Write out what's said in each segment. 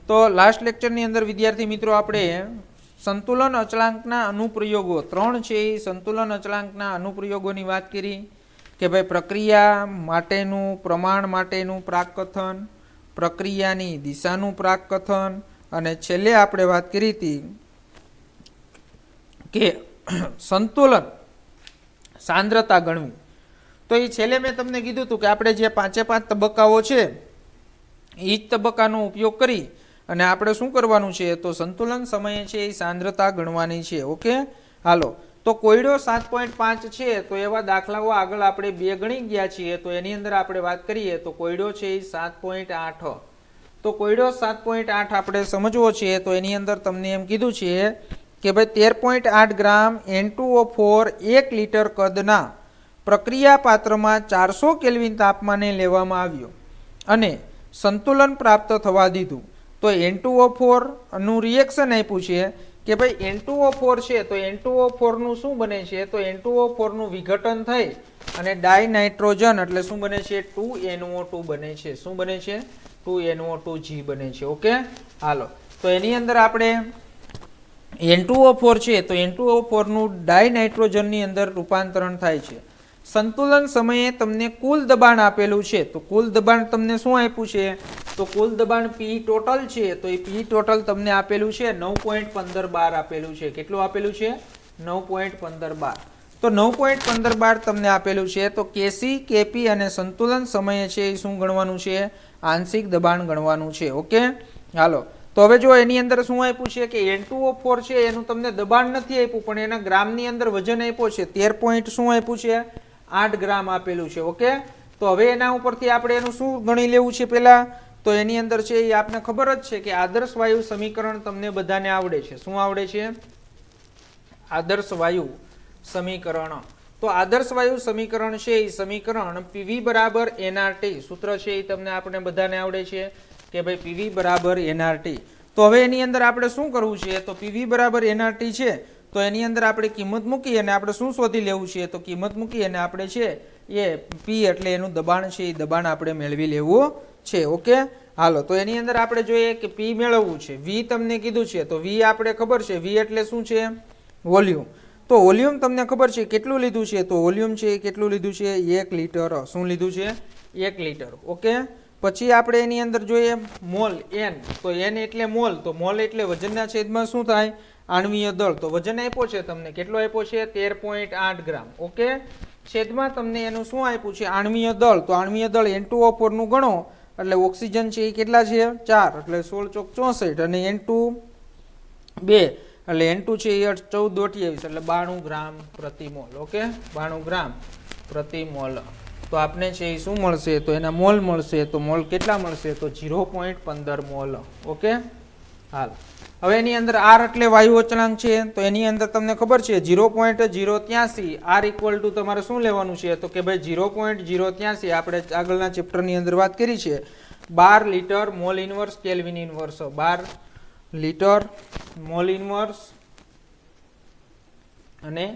તો લાસ્ટ લેક્ચરની અંદર વિદ્યાર્થી મિત્રો આપણે સંતુલન અચળાંકના અનુપ્રયોગો 3 છે એ સંતુલન અચળાંકના અનુપ્રયોગોની વાત કરી કે ભાઈ પ્રક્રિયા માટેનું પ્રમાણ માટેનું પ્રાકકથન, પ્રક્રિયાની દિશાનું પ્રાકકથન અને છેલ્લે આપણે વાત કરી હતી કે સંતુલન સાંદ્રતા ગણવી. તો એ છેલ્લે મેં તમને કીધું હતું કે આપણે જે 5 તબક્કાઓ છે એ જ તબક્કાનો ઉપયોગ કરી અને આપણે શું કરવાનું છે તો સંતુલન સમયે છે એ સાંદ્રતા ગણવાની છે. ઓકે, હાલો. તો કોયડો 7.5 છે તો એવા દાખલાઓ આગળ આપણે 2 ગણી ગયા છીએ. તો એની અંદર આપણે વાત કરીએ તો કોયડો છે એ 7.8. તો કોયડો 7.8 આપણે સમજવો છે તો એની અંદર તમને એમ કીધું છે કે ભાઈ 13.8 ગ્રામ N2O4 1 લીટર કદના પ્રક્રિયા પાત્રમાં 400 કેલ્વિન તાપમાને લેવામાં આવ્યો અને સંતુલન પ્રાપ્ત થવા દીધું. તો N2O4 નું રિએક્શન આપ્યું છે કે ભાઈ N2O4 છે તો N2O4 નું શું બને છે તો N2O4 નું વિઘટન થઈ અને ડાયનાઇટ્રોજન એટલે શું બને છે 2NO2 બને છે. શું બને છે 2NO2G બને છે. ઓકે, હાલો. તો એની અંદર આપણે N2O4 છે તો N2O4 નું ડાયનાઇટ્રોજનની અંદર રૂપાંતરણ થાય છે. સંતુલન સમયે તમને કુલ દબાણ આપેલું છે તો કુલ દબાણ તમને શું આપ્યું છે તો કુલ દબાણ P ટોટલ છે તો એ P ટોટલ તમને આપેલું છે 9.15 બાર આપેલું છે. કેટલું આપેલું છે 9.15 બાર. તો 9.15 બાર તમને આપેલું છે. તો Kc Kp અને સંતુલન સમયે છે એ શું ગણવાનું છે આંશિક દબાણ ગણવાનું છે. ઓકે, હાલો. તો હવે જો એની અંદર શું આપ્યું છે કે N2O4 છે એનું તમને દબાણ નથી આપ્યું પણ એના ગ્રામની અંદર વજન આપ્યો છે 13 પોઈન્ટ શું આપ્યું છે 8 ગ્રામ આપેલું છે. ઓકે, તો હવે એના ઉપરથી આપણે એનું શું ગણી લેવું છે પહેલા તો એની અંદર છે એ આપને ખબર જ છે કે આદર્શ વાયુ સમીકરણ તમને બધાને આવડે છે. શું આવડે છે આદર્શ વાયુ સમીકરણ. તો આદર્શ વાયુ સમીકરણ છે એ સમીકરણ PV બરાબર nRT સૂત્ર છે એ તમને આપણે બધાને આવડે છે કે ભાઈ PV બરાબર nRT. તો હવે એની અંદર આપણે શું કરવું છે તો PV બરાબર nRT છે તો એની અંદર આપણે કિંમત મૂકી અને આપણે શું શોધી લેવું છે તો કિંમત મૂકી અને આપણે છે એ P એટલે એનું દબાણ છે એ દબાણ આપણે મેળવી લેવું છે. ઓકે, હાલો. તો એની અંદર આપણે જોઈએ કે P મેળવવું છે. V તમને કીધું છે તો V આપણે ખબર છે V એટલે શું છે વોલ્યુમ. તો વોલ્યુમ તમને ખબર છે કેટલું લીધું છે તો વોલ્યુમ છે કેટલું લીધું છે 1 લીટર. શું લીધું છે 1 લીટર. ઓકે, પછી આપણે એની અંદર જોઈએ મોલ N તો N એટલે મોલ તો મોલ એટલે વજનના છેદમાં શું થાય આણ્વીય દળ. તો વજન આપ્યો છે તમને કેટલો આપ્યો છે 13.8 ગ્રામ. ઓકે, છેદમાં તમને એનું શું આપ્યું છે આણ્વીય દળ. તો આણ્વીય દળ N2O4 નું ગણો એટલે ઓક્સિજન છે એ કેટલા છે 4 એટલે 16 ચોક 64 અને N2 2 એટલે N2 છે એ 14 એટલે 92 ગ્રામ પ્રતિ મોલ. ઓકે, 92 ગ્રામ પ્રતિ મોલ. તો આપને છે એ શું મળશે તો એના મોલ મળશે. તો મોલ કેટલા મળશે તો 0.15 મોલ. ઓકે, હાલ. હવે એની અંદર R એટલે વાયુ અચળાંક છે તો એની અંદર તમને ખબર છે 0.083 R ઇક્વલ ટુ તમારે શું લેવાનું છે તો કે ભાઈ 0.083 આપણે આગળના ચેપ્ટરની અંદર વાત કરી છે 12 litre mall inverse kelvin inverse. 12 litre mall inverse અને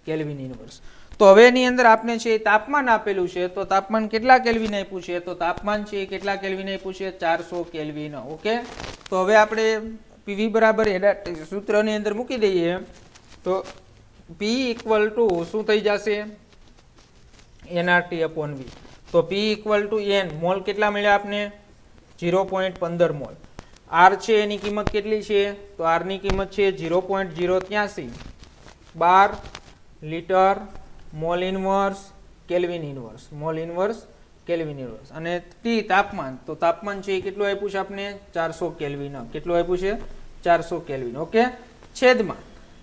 કેલ્વિન ઇનવર્સ. તો હવે એની અંદર આપને છે તાપમાન આપેલું છે તો તાપમાન કેટલા કેલ્વિન આપ્યું છે તો તાપમાન છે કેટલા કેલ્વિન આપ્યું છે 400 કેલ્વિન. ઓકે, તો હવે આપણે PV બરાબર સૂત્રની અંદર મૂકી દઈએ તો P ઇક્વલ ટુ શું થઈ જશે nRT upon V. તો P equal to N mall કેટલા મળ્યા આપને 0.15 મોલ. R છે એની કિંમત કેટલી છે તો R ની કિંમત છે 0.083 12 litre mall inverse kelvin inverse mall inverse kelvin inverse અને T તાપમાન. તો તાપમાન છે એ કેટલું આપ્યું છે આપણે 400 કેલ્વિન. કેટલું આપ્યું છે 400 કેલ્વિન. ઓકે, છેદમાં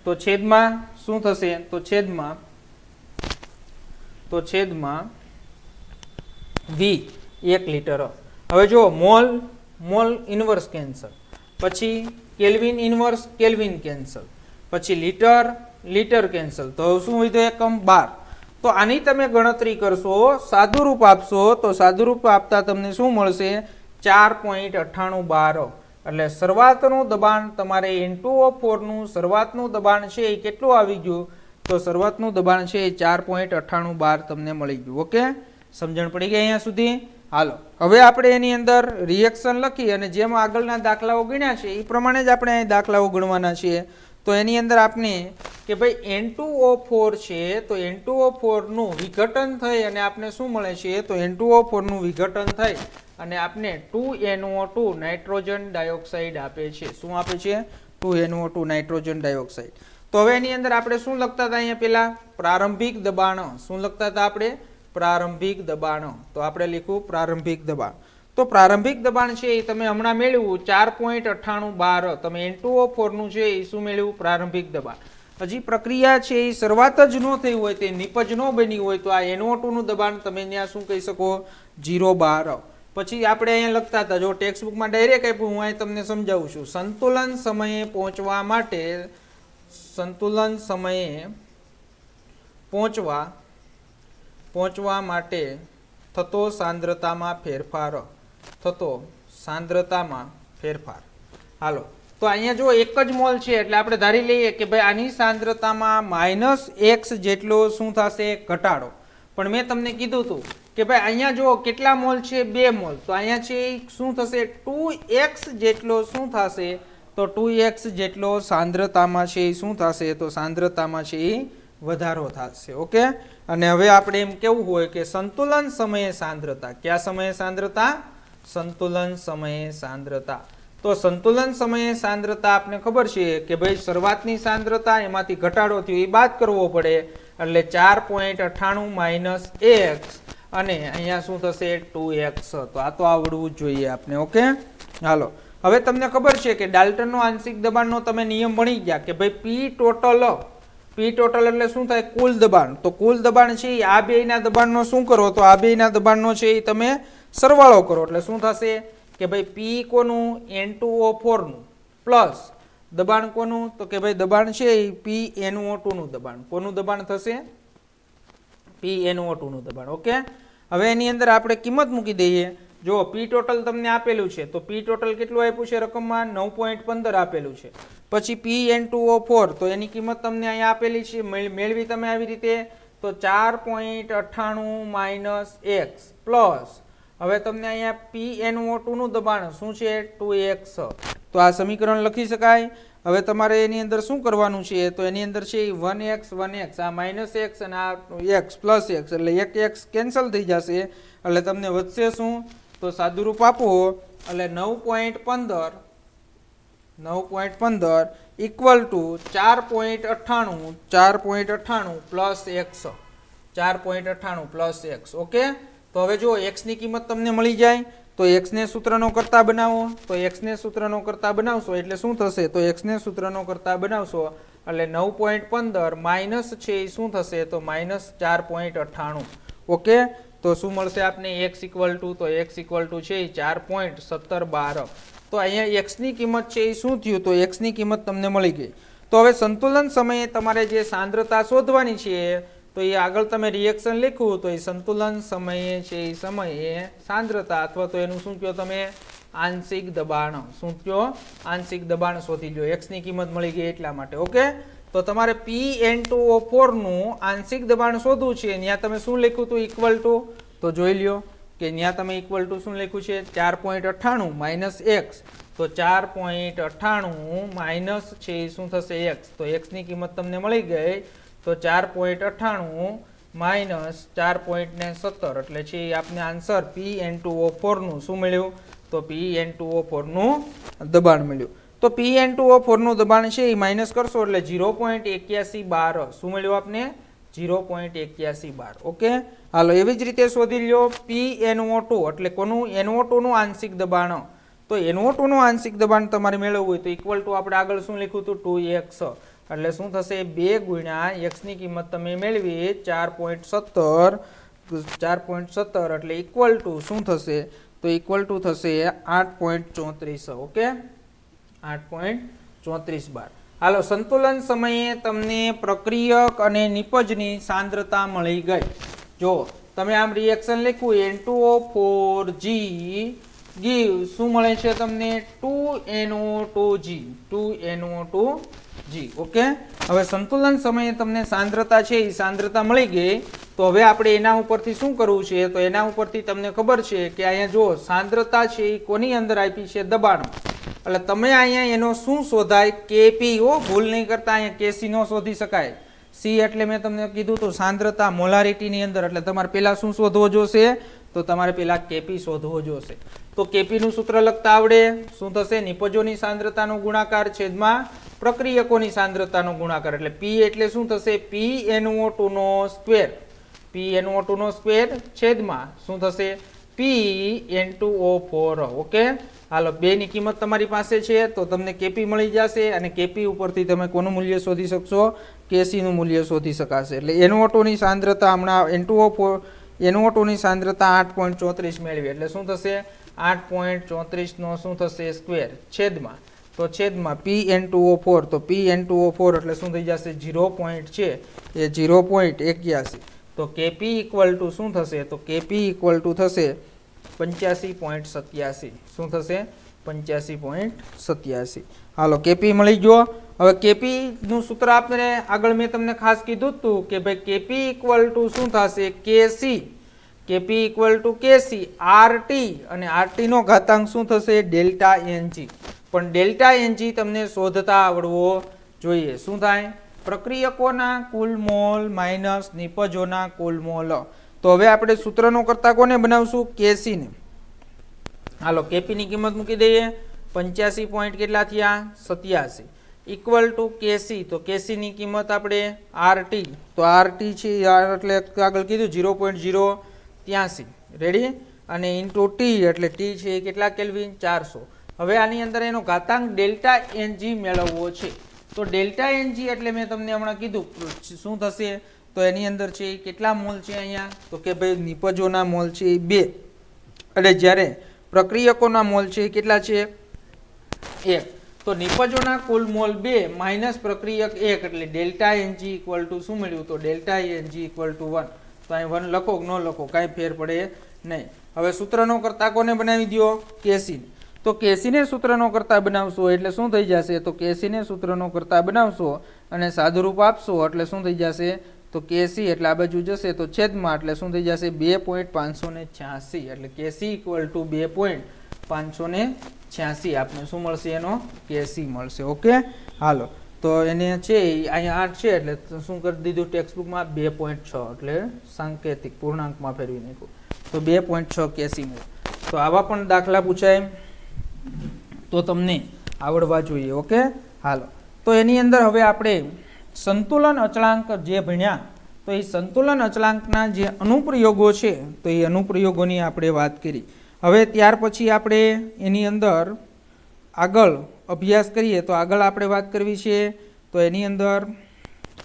તો છેદમાં શું થશે તો છેદમાં V 1 લીટર. હવે જો મોલ ઇનવર્સ કેન્સલ, પછી કેલ્વિન ઇનવર્સ કેલ્વિન કેન્સલ, પછી લીટર કેન્સલ. તો શું હોય તો એકમ 12. તો આની તમે ગણતરી કરશો સાદુરૂપ આપશો તો સાદુરૂપ આપતા તમને શું મળશે 4.98 એટલે શરૂઆતનું દબાણ તમારે N2O4 નું શરૂઆતનું દબાણ છે એ કેટલું આવી ગયું તો શરૂઆતનું દબાણ છે એ 4.98 તમને મળી ગયું. ઓકે, સમજણ પડી ગઈ અહીંયા સુધી? હાલો હવે આપણે એની અંદર રિએક્શન લખી અને જેમ આગળના દાખલાઓ ગણ્યા છે એ પ્રમાણે જ આપણે અહીં દાખલાઓ ગણવાના છીએ. તો એની અંદર આપણે કે ભાઈ N2O4 છે તો N2O4 નું વિઘટન થઈ અને આપણે શું મળે છે તો N2O4 નું વિઘટન થઈ અને આપણે 2NO2 નાઇટ્રોજન ડાયોક્સાઇડ આપે છે. શું આપે છે? 2NO2 nitrogen dioxide. તો હવે એની અંદર આપણે શું લખતા હતા અહીંયા પેલા પ્રારંભિક દબાણ. શું લખતા હતા આપણે? પ્રારંભિક દબાણ. તો આપણે લખ્યું પ્રારંભિક દબાણ. તો પ્રારંભિક દબાણ છે એ તમે હમણાં મેળવ્યું 4.9812. તમે N2O4 નું છે એ શું મેળવ્યું? પ્રારંભિક દબાણ. હજી પ્રક્રિયા છે એ શરૂઆત જ ન થઈ હોય, તે નિપજ ન બની હોય તો આ NO2 નું દબાણ તમે ત્યાં શું કહી શકો? 0.12. પછી આપણે અહીંયા લખતા હતા, જો ટેક્સ્ટ બુકમાં ડાયરેક્ટ આપ્યું, હું અહીં તમને સમજાવું છું. સંતુલન સમયે પહોંચવા માટે પહોંચવા માટે થતો સાંદ્રતામાં ફેરફાર. હાલો તો અહીંયા જો એક જ મોલ છે એટલે આપણે ધારી લઈએ કે ભાઈ આની સાંદ્રતામાં -x જેટલો શું થશે? ઘટાડો. પણ મેં તમને કીધું હતું કે ભાઈ અહીંયા જો કેટલા મોલ છે? 2 મોલ. તો અહીંયા છે શું થશે? 2x જેટલો શું થશે? તો 2x જેટલો સાંદ્રતામાં છે એ શું થશે? તો સાંદ્રતામાં છે એ વધારો થશે. ઓકે. અને હવે આપણે એમ કેવું હોય કે સંતુલન સમયે સાંદ્રતા. કયા સમયે સાંદ્રતા? સંતુલન સમયે સાંદ્રતા. તો સંતુલન સમયે સાંદ્રતા આપને ખબર છે કે ભાઈ શરૂઆતની સાંદ્રતા એમાંથી ઘટાડો થયો એ બાદ કરવો પડે એટલે 4.98 - x અને અહીંયા શું થશે? 2x. તો આ તો આવડવું જ જોઈએ આપણે. ઓકે. હાલો હવે તમને ખબર છે કે ડાલ્ટનનો આંશિક દબાણનો તમે નિયમ ભણી ગયા કે ભાઈ P ટોટલ એટલે શું થાય? કુલ દબાણ. તો કુલ દબાણ છે આ બેયના દબાણનો શું કરો? તો આ બેયના દબાણનો છે એ તમે સરવાળો કરો એટલે શું થશે કે ભાઈ P કોનું? N2O4 નું પ્લસ દબાણ કોનું? તો કે ભાઈ દબાણ છે એ PNO2 નું દબાણ. કોનું દબાણ થશે? PNO2 નું દબાણ. ઓકે. હવે એની અંદર આપણે કિંમત મૂકી દઈએ. જો P ટોટલ તમને આપેલું છે તો P ટોટલ કેટલું આપ્યું છે રકમમાં? 9.15 આપેલું છે. પછી PN2O4 તો એની કિંમત તમને અહીંયા આપેલી છે, મેળવી તમે આવી રીતે. તો 4.98 - x પ્લસ હવે તમને અહીંયા PNO2 નું દબાણ શું છે? 2x. તો આ સમીકરણ લખી શકાય. હવે તમારે એની અંદર શું કરવાનું છે? તો એની અંદર છે 1x આ -x અને આ x પ્લસ x એટલે 1x કેન્સલ થઈ જશે એટલે તમને વધશે શું? તો સાદુરૂપ આપો એટલે 9.15 equal to 4.98 plus x. 4.98 plus x. Okay. તો હવે જો x ની કિંમત તમને મળી જાય તો x ને સૂત્રનો કરતા બનાવો. તો x ને સૂત્રનો કરતા બનાવશો એટલે શું થશે? તો x ને સૂત્રનો કરતા બનાવશો એટલે 9.15 માઇનસ છે એ શું થશે? તો -4.98. ઓકે. તો શું મળશે આપને? x ઇક્વલ ટુ છે 4.1712. તો અહીંયા x ની કિંમત છે એ શું થયું? તો x ની કિંમત તમને મળી ગઈ. તો હવે સંતુલન સમયે તમારે જે સાંદ્રતા શોધવાની છે તો એ આગળ તમે રિએક્શન લખ્યું તો એ સંતુલન સમયે છે એ સમયે સાંદ્રતા અથવા તો એનું શું કહો તમે? આંશિક દબાણ. શું કહો? આંશિક દબાણ શોધી લો. x ની કિંમત મળી ગઈ એટલા માટે. ઓકે. તો તમારે PN2O4 નું આંશિક દબાણ શોધવું છે. ત્યાં તમે શું લખ્યું હતું? Equal to. તો જોઈ લ્યો કે ત્યાં તમે ઇક્વલ ટુ શું લખ્યું છે? 4.98 - x. તો 4.98 માઇનસ છે એ શું થશે? x. તો x ની કિંમત તમને મળી ગઈ. તો 4.98 માઇનસ 4.17 એટલે છે આપને આન્સર PN2O4 નું શું મળ્યું? તો PN2O4 નું દબાણ મળ્યું. તો PN2O4 નું દબાણ છે એ માઇનસ કરશો એટલે 0.8112. શું મળ્યું આપને? 0.8112. ઓકે. હાલો એવી જ રીતે શોધી લ્યો PNO2 એટલે કોનું? NO2 નું આંશિક દબાણ. તો NO2 નું આંશિક દબાણ તમારે મેળવવું હોય તો ઇક્વલ ટુ આપણે આગળ શું લખ્યું હતું? 2x. એટલે શું થશે? 2 ગુણ્યા x ની કિંમત તમે મેળવી 4.17 એટલે ઇક્વલ ટુ શું થશે? તો ઇક્વલ ટુ થશે 8.34. ઓકે. 8.34 bar. હાલો સંતુલન સમયે તમને પ્રક્રિયક અને નિપજની સાંદ્રતા મળી ગઈ. જો તમે આમ રિએક્શન લખ્યું N2O4G ગીવ શું મળે છે તમને 2NO2G 2NO2G ઓકે હવે સંતુલન સમયે તમને સાંદ્રતા છે એ સાંદ્રતા મળી ગઈ તો હવે આપણે એના ઉપરથી શું કરવું છે તો એના ઉપરથી તમને ખબર છે કે અહીંયા જો સાંદ્રતા છે એ કોની અંદર આપી છે દબાણ એટલે તમે અહીંયા એનો શું શોધાય કેપી ભૂલ નહીં કરતા અહીંયા કેસી નો શોધી શકાય સી એટલે મેં તમને કીધું તો સાંદ્રતા મોલારિટીની અંદર એટલે તમારે પહેલા શું શોધવો જોશે તો તમારે પહેલા કેપી શોધવો જોશે તો કેપી નું સૂત્ર લખતા આવડે શું થશે નિપજોની સાંદ્રતાનો ગુણાકાર છેદમાં પ્રક્રિયકોની સાંદ્રતાનો ગુણાકાર એટલે પી એટલે શું થશે PnO2 નો સ્ક્વેર PnO2 નો સ્ક્વેર છેદમાં શું થશે PN2O4 ઓકે હાલો બે ની કિંમત તમારી પાસે છે તો તમને કેપી મળી જશે અને કેપી ઉપરથી તમે કોનું મૂલ્ય શોધી શકશો કેસી નું મૂલ્ય શોધી શકાશે એટલે NO2 ની સાંદ્રતા હમણાં NO2 ની સાંદ્રતા 8.34 મેળવી એટલે શું થશે 8.34 નો શું થશે સ્ક્વેર છેદમાં તો છેદમાં PN2O4 તો PN2O4 એટલે શું થઈ જશે 0 પોઈન્ટ છે એ 0.81 તો કેપી ઇક્વલ ટુ શું થશે તો કેપી ઇક્વલ ટુ થશે 85.87 શું થશે 85.87 હાલો કેપી મળી ગયો હવે કેપી નું સૂત્ર આપણે આગળ મેં તમને ખાસ કીધું હતું કે ભાઈ કેપી ઇક્વલ ટુ શું થશે KC KP equal to KC RT અને આરટી નો ઘાતાંક શું થશે ડેલ્ટા એનજી પણ ડેલ્ટા એનજી તમને શોધતા આવડવો જોઈએ શું થાય પ્રક્રિયકોના કુલ મોલ માઇનસ નિપજોના કુલ મોલ તો હવે આપણે સૂત્રનો કરતા કોને બનાવશું કેસી ને હાલો કેપી ની કિંમત મૂકી દઈએ 85 પોઈન્ટ કેટલા થયા 87 ઇક્વલ ટુ કેસી તો કેસી ની કિંમત આપણે આરટી તો આરટી છે એટલે આગળ કીધું 0.083 રેડી અને ઇન્ટુ ટી એટલે ટી છે કેટલા કેલ્વિન 400 હવે આની અંદર એનો ઘાતાંક ડેલ્ટા એનજી મેળવવો છે તો ડેલ્ટા એનજી એટલે મેં તમને હમણાં કીધું શું થશે તો એની અંદર છે કેટલા મોલ છે અહીંયા તો કે ભાઈ નિપજોના મોલ છે એ 2 એટલે જ્યારે પ્રક્રિયકોના મોલ છે એ કેટલા છે 1 તો નિપજોના કુલ મોલ 2 માઇનસ પ્રક્રિયક 1 એટલે ડેલ્ટા એનજી ઇક્વલ ટુ શું મળ્યું તો ડેલ્ટા એનજી ઇક્વલ ટુ 1 તો અહીં 1 લખો કે ન લખો કાંઈ ફેર પડે નહીં હવે સૂત્રનો કરતા કોને બનાવી દો કેસી તો કેસીને સૂત્રનો કરતા બનાવશો એટલે શું થઈ જશે તો કેસીને સૂત્રનો કરતા બનાવશો અને સાદુરૂપ આપશો એટલે શું થઈ જશે તો કેસી એટલે આ બાજુ જશે તો છેદમાં એટલે શું થઈ જશે 2.586 એટલે કેસી ઇક્વલ ટુ 2.586 આપણે શું મળશે એનો કેસી મળશે ઓકે હાલો તો એને છે અહીંયા 8 છે એટલે શું કરી દીધું ટેક્સ્ટબુકમાં 2.6 એટલે સાંકેતિક પૂર્ણાંકમાં ફેરવી નાખ્યું તો 2.6 કેસી મળે તો આવા પણ દાખલા પૂછાય તો તમને આવડવા જોઈએ ઓકે હાલો તો એની અંદર હવે આપણે સંતુલન અચળાંક જે ભણ્યા તો એ સંતુલન અચળાંકના જે અનુપ્રયોગો છે તો એ અનુપ્રયોગોની આપણે વાત કરી હવે ત્યાર પછી આપણે એની અંદર આગળ અભ્યાસ કરીએ તો આગળ આપણે વાત કરવી છે તો એની અંદર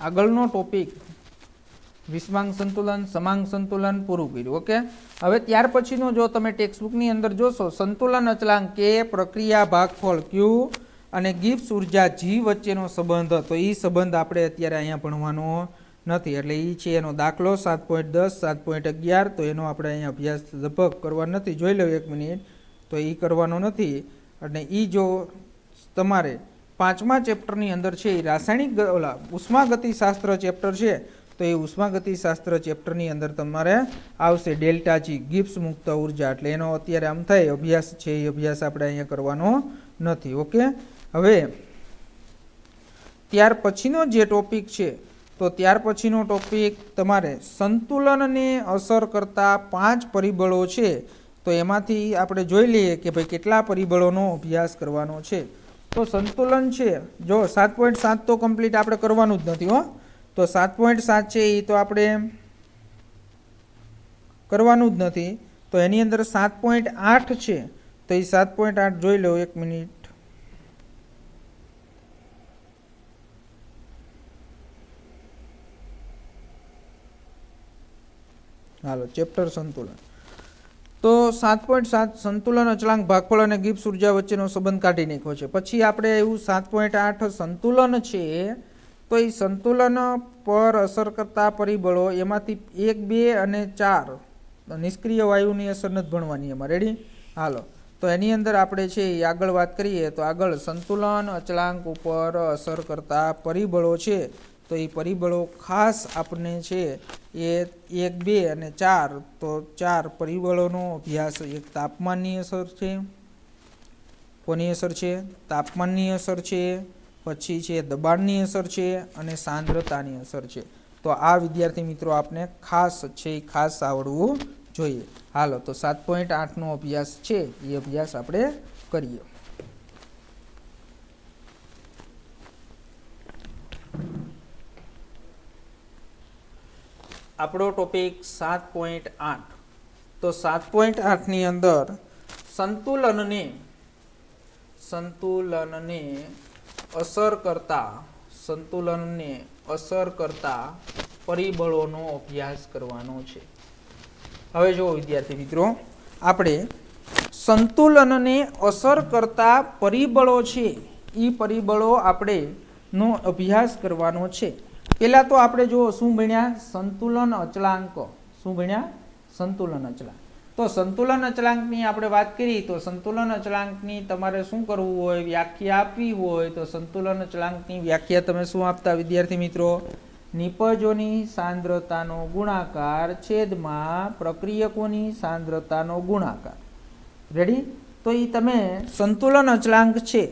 આગળનો ટોપિક વિષમાંક સંતુલન સમાંક સંતુલન પૂરું કર્યું ઓકે હવે ત્યાર પછીનો જો તમે ટેક્સ્ટબુકની અંદર જોશો સંતુલન અચળાંક કે પ્રક્રિયા ભાગફળ ક્યુ અને ગિબ્સ ઉર્જા જી વચ્ચેનો સંબંધ તો એ સંબંધ આપણે અત્યારે અહીંયા ભણવાનો નથી એટલે એ છે એનો દાખલો 7.10 7.11 તો એનો આપણે અહીંયા અભ્યાસ લગભગ કરવાનો નથી જોઈ લો 1 મિનિટ તો એ કરવાનો નથી અને એ જો તમારે 5મા ચેપ્ટરની અંદર છે એ રાસાયણિક ઉષ્માગતિશાસ્ત્ર ચેપ્ટર છે તો એ ઉષ્માગતિશાસ્ત્ર ચેપ્ટરની અંદર તમારે આવશે ડેલ્ટા જી ગિબ્સ મુક્ત ઉર્જા એટલે એનો અત્યારે આમ થાય અભ્યાસ છે એ અભ્યાસ આપણે અહીંયા કરવાનો નથી ઓકે હવે ત્યાર પછીનો જે ટોપિક છે તો ત્યાર પછીનો ટોપિક તમારે સંતુલનને અસર કરતા 5 પરિબળો છે તો એમાંથી આપણે જોઈ લઈએ કે ભાઈ કેટલા પરિબળોનો અભ્યાસ કરવાનો છે તો સંતુલન છે જો 7.7 તો કમ્પ્લીટ આપણે કરવાનું જ નથી હો તો 7.7 છે એ તો આપણે કરવાનું જ નથી તો એની અંદર 7.8 છે તો એ 7.8 જોઈ લો 1 મિનિટ હાલો ચેપ્ટર સંતુલન તો 7.7 સંતુલન અચળાંક ભાગફળ અને ગિબ્સ ઉર્જા વચ્ચેનો સંબંધ કાઢી નાખ્યો છે પછી આપણે એવું 7.8 સંતુલન છે તો એ સંતુલન પર અસર કરતા પરિબળો એમાંથી 1 2 અને 4 નિષ્ક્રિય વાયુની અસર નથી ભણવાની એમાં રેડી હાલો તો એની અંદર આપણે છે એ આગળ વાત કરીએ તો આગળ સંતુલન અચળાંક ઉપર અસર કરતા પરિબળો છે, તો એ પરિબળો ખાસ આપણને છે એ 1, 2 અને 4, તો 4 પરિબળોનો અભ્યાસ. એક તાપમાનની અસર છે, કોની અસર છે? તાપમાનની અસર છે, પછી છે દબાણની અસર છે અને સાંદ્રતાની અસર છે. તો આ વિદ્યાર્થી મિત્રો આપને ખાસ છે એ ખાસ આવડવું જોઈએ. હાલો તો 7.8નો અભ્યાસ છે એ અભ્યાસ આપણે કરીએ. આપણો ટોપિક 7.8. તો 7.8ની અંદર સંતુલનને અસર કરતા પરિબળોનો અભ્યાસ કરવાનો છે. હવે જો વિદ્યાર્થી મિત્રો, આપણે સંતુલનને અસર કરતા પરિબળો છે એ પરિબળો આપણે નો અભ્યાસ કરવાનો છે. પહેલા તો આપણે જો શું ભણ્યા? સંતુલન અચળાંક. શું ભણ્યા? સંતુલન અચળાંક. તો સંતુલન અચળાંકની આપણે વાત કરી તો સંતુલન અચળાંકની તમારે શું કરવું હોય? વ્યાખ્યા આપવી હોય તો સંતુલન અચળાંકની વ્યાખ્યા તમે શું આપતા વિદ્યાર્થી મિત્રો? નિપજોની સાંદ્રતાનો ગુણાકાર છેદમાં પ્રક્રિયકોની સાંદ્રતાનો ગુણાકાર. રેડી? તો એ તમે સંતુલન અચળાંક છે,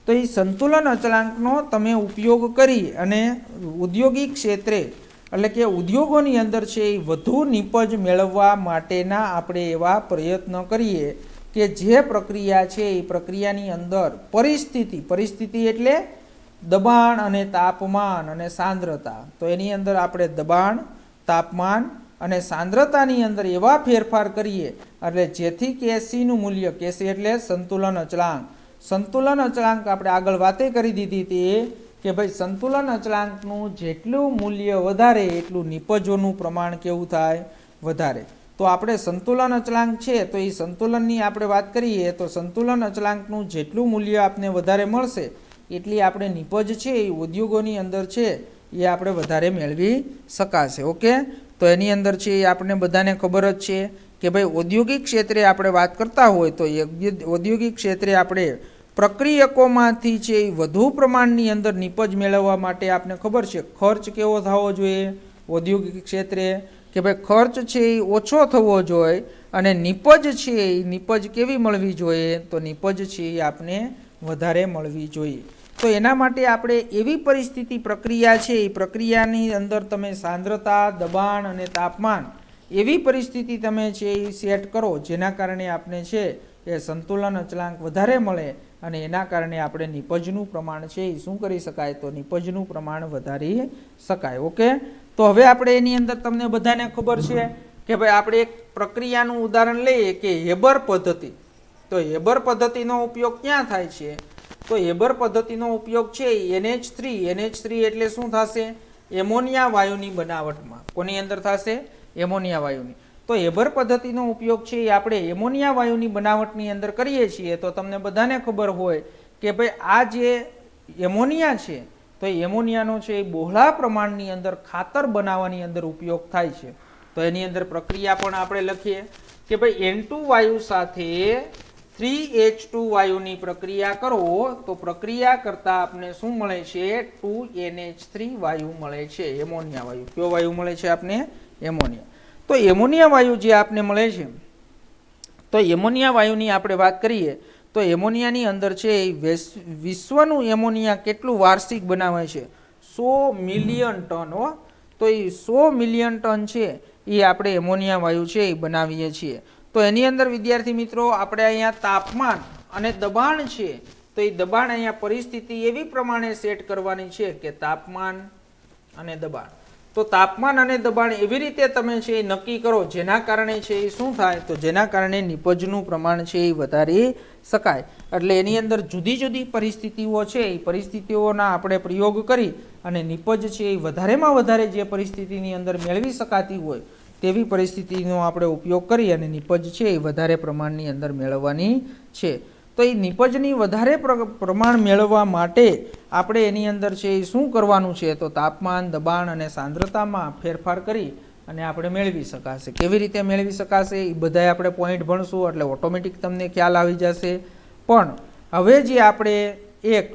તો એ સંતુલન અચળાંકનો તમે ઉપયોગ કરી અને ઔદ્યોગિક ક્ષેત્રે એટલે કે ઉદ્યોગોની અંદર છે એ વધુ નિપજ મેળવવા માટેના આપણે એવા પ્રયત્ન કરીએ કે જે પ્રક્રિયા છે એ પ્રક્રિયાની અંદર પરિસ્થિતિ એટલે દબાણ અને તાપમાન અને સાંદ્રતા. તો એની અંદર આપણે દબાણ, તાપમાન અને સાંદ્રતાની અંદર એવા ફેરફાર કરીએ એટલે જેથી કેસીનું મૂલ્ય, કેસી એટલે સંતુલન અચળાંક. સંતુલન અચળાંક આપણે આગળ વાતે કરી દીધી હતી કે ભાઈ સંતુલન અચળાંકનું જેટલું મૂલ્ય વધારે એટલું નિપજોનું પ્રમાણ કેવું થાય? વધારે. તો આપણે સંતુલન અચળાંક છે તો એ સંતુલનની આપણે વાત કરીએ તો સંતુલન અચળાંકનું જેટલું મૂલ્ય આપને વધારે મળશે એટલી આપણે નિપજ છે એ ઉદ્યોગોની અંદર છે એ આપણે વધારે મેળવી શકાશે. ઓકે, તો એની અંદર છે એ આપણે બધાને ખબર જ છે કે ભાઈ ઔદ્યોગિક ક્ષેત્રે આપણે વાત કરતા હોય તો ઔદ્યોગિક ક્ષેત્રે આપણે પ્રક્રિયકોમાંથી છે એ વધુ પ્રમાણની અંદર નિપજ મેળવવા માટે આપને ખબર છે ખર્ચ કેવો થવો જોઈએ ઔદ્યોગિક ક્ષેત્રે? કે ભાઈ ખર્ચ છે એ ઓછો થવો જોઈએ અને નિપજ છે એ નિપજ કેવી મળવી જોઈએ? તો નિપજ છે એ આપને વધારે મળવી જોઈએ. તો એના માટે આપણે એવી પરિસ્થિતિ પ્રક્રિયા છે એ પ્રક્રિયાની અંદર તમે સાંદ્રતા, દબાણ અને તાપમાન એવી પરિસ્થિતિ તમે છે એ સેટ કરો જેના કારણે આપણે છે એ સંતુલન અચળાંક વધારે મળે અને એના કારણે આપણે નિપજનું પ્રમાણ છે એ શું કરી શકાય? તો નિપજનું પ્રમાણ વધારી શકાય. ઓકે, તો હવે આપણે એની અંદર તમને બધાને ખબર છે કે ભાઈ આપણે એક પ્રક્રિયાનું ઉદાહરણ લઈએ કે હેબર પદ્ધતિ. તો હેબર પદ્ધતિનો ઉપયોગ ક્યાં થાય છે? તો હેબર પદ્ધતિનો ઉપયોગ છે NH3 એટલે શું થશે? એમોનિયા વાયુની બનાવટમાં. કોની અંદર થશે? એમોનિયા વાયુની. તો હેબર પદ્ધતિનો ઉપયોગ છે એ આપણે એમોનિયા વાયુની બનાવટની અંદર કરીએ છીએ. તો તમને બધાને ખબર હોય કે ભાઈ આ જે એમોનિયા છે તો એમોનિયાનો છે એ બહોળા પ્રમાણની અંદર ખાતર બનાવવાની અંદર ઉપયોગ થાય છે. તો એની અંદર પ્રક્રિયા પણ આપણે લખીએ કે ભાઈ N2 વાયુ સાથે 3H2 વાયુની પ્રક્રિયા કરો તો પ્રક્રિયા કરતા આપણે શું મળે છે? 2NH3 વાયુ મળે છે, એમોનિયા વાયુ. કયો વાયુ મળે છે આપને? એમોનિયા. તો એમોનિયા વાયુ જે આપને મળે છે તો એમોનિયા વાયુની આપણે વાત કરીએ તો એમોનિયાની અંદર છે વિશ્વનું એમોનિયા કેટલું વાર્ષિક બનાવે છે? 100 મિલિયન ટન. તો એ 100 મિલિયન ટન છે એ આપણે એમોનિયા વાયુ છે એ બનાવીએ છીએ. તો એની અંદર વિદ્યાર્થી મિત્રો આપણે અહીંયા તાપમાન અને દબાણ છે તો એ દબાણ અહીંયા પરિસ્થિતિ એવી પ્રમાણે સેટ કરવાની છે કે તાપમાન અને દબાણ. તો તાપમાન અને દબાણ એવી રીતે તમે છે એ નક્કી કરો જેના કારણે છે એ શું થાય? તો જેના કારણે નિપજનું પ્રમાણ છે એ વધારી શકાય. એટલે એની અંદર જુદી જુદી પરિસ્થિતિઓ છે એ પરિસ્થિતિઓના આપણે પ્રયોગ કરી અને નિપજ છે એ વધારેમાં વધારે જે પરિસ્થિતિની અંદર મેળવી શકાતી હોય તેવી પરિસ્થિતિનો આપણે ઉપયોગ કરી અને નિપજ છે એ વધારે પ્રમાણની અંદર મેળવવાની છે. તો એ નિપજની વધારે પ્રમાણ મેળવવા માટે આપણે એની અંદર છે એ શું કરવાનું છે? તો તાપમાન, દબાણ અને સાંદ્રતામાં ફેરફાર કરી અને આપણે મેળવી શકાશે. કેવી રીતે મેળવી શકાશે એ બધાય આપણે પોઈન્ટ ભણશું એટલે ઓટોમેટિક તમને ખ્યાલ આવી જશે. પણ હવે જે આપણે એક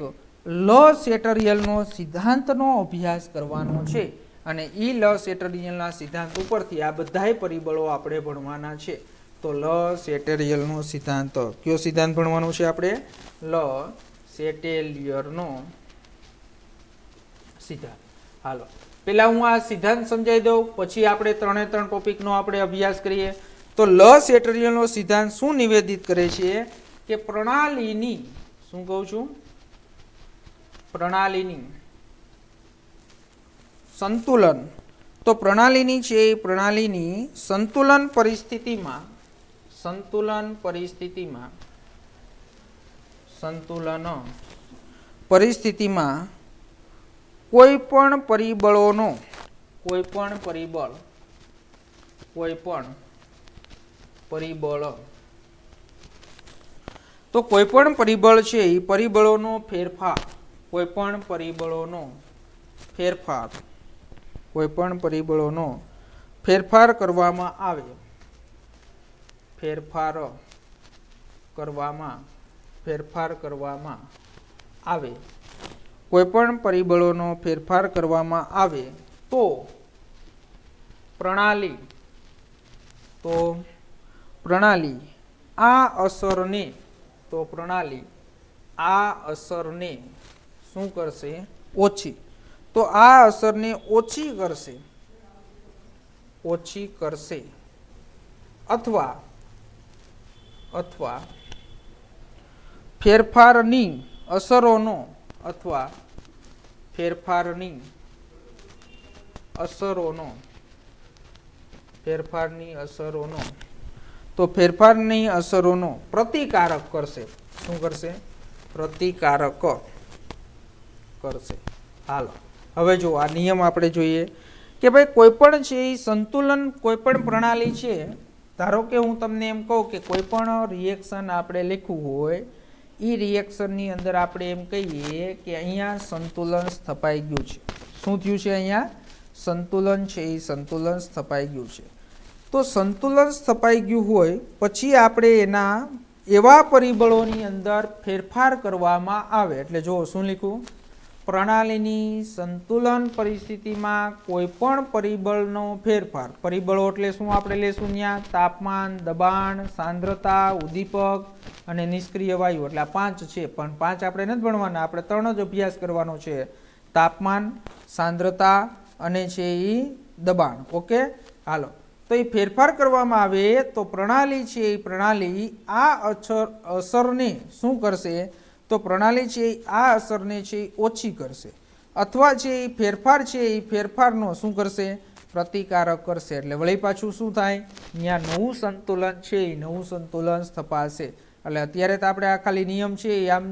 સેટરિયલનો સિદ્ધાંતનો અભ્યાસ કરવાનો છે અને એ સેટરિયલના સિદ્ધાંત ઉપરથી આ બધાય પરિબળો આપણે ભણવાના છે. તો સેટેરિયલનો સિદ્ધાંત, કયો સિદ્ધાંત ભણવાનો છે આપણે? સેટેલિયરનો સિદ્ધાંત. હાલો પેલા હું આ સિદ્ધાંત સમજાવી દઉં, પછી આપણે 3 ટોપિકનો આપણે અભ્યાસ કરીએ. તો સેટેરિયલનો સિદ્ધાંત શું નિવેદિત કરે છે કે પ્રણાલીની, શું કહું છું, પ્રણાલીની સંતુલન. તો પ્રણાલીની છે એ પ્રણાલીની સંતુલન પરિસ્થિતિમાં કોઈ પણ પરિબળ તો કોઈ પણ પરિબળ છે એ પરિબળોનો ફેરફાર, કોઈ પણ પરિબળોનો ફેરફાર કરવામાં આવે, કોઈ પણ પરિબળોનો ફેરફાર કરવામાં આવે તો પ્રણાલી આ અસરને શું કરશે? ઓછી. તો આ અસરને ઓછી કરશે અથવા ફેરફારની અસરોનો પ્રતિકારક કરશે. શું કરશે? પ્રતિકારક કરશે. હાલો હવે જો આ નિયમ આપણે જોઈએ કે ભાઈ કોઈ પણ છે એ સંતુલન, કોઈ પણ પ્રણાલી છે, ધારો કે હું તમને એમ કહું કે કોઈ પણ રિએક્શન આપણે લખવું હોય, એ રિએક્શનની અંદર આપણે એમ કહીએ કે અહીંયા સંતુલન સ્થપાઈ ગયું છે. શું થયું છે? અહીંયા સંતુલન છે એ સંતુલન સ્થપાઈ ગયું છે. તો સંતુલન સ્થપાઈ ગયું હોય પછી આપણે એના એવા પરિબળોની અંદર ફેરફાર કરવામાં આવે. એટલે જો શું લખ્યું? પ્રણાલીની સંતુલન પરિસ્થિતિમાં કોઈ પણ પરિબળનો ફેરફાર. પરિબળો એટલે શું આપણે લેશું ત્યાં? તાપમાન, દબાણ, સાંદ્રતા, ઉદ્દીપક અને નિષ્ક્રિય વાયુ. એટલે આ 5 છે, પણ 5 આપણે નથી ભણવાના, આપણે 3 જ અભ્યાસ કરવાનો છે: તાપમાન, સાંદ્રતા અને છે એ દબાણ. ઓકે હાલો, તો એ ફેરફાર કરવામાં આવે તો પ્રણાલી છે એ પ્રણાલી આ અસરને શું કરશે? તો પ્રણાલી છે આ અસરને છે ઓછી કરશે અથવા જે ફેરફાર છે એ ફેરફારનો શું કરશે? પ્રતિકારક કરશે. એટલે વળી પાછું શું થાય? ત્યાં નવું સંતુલન છે એ નવું સંતુલન સ્થપાશે. એટલે અત્યારે તો આપણે આ ખાલી નિયમ છે એ આમ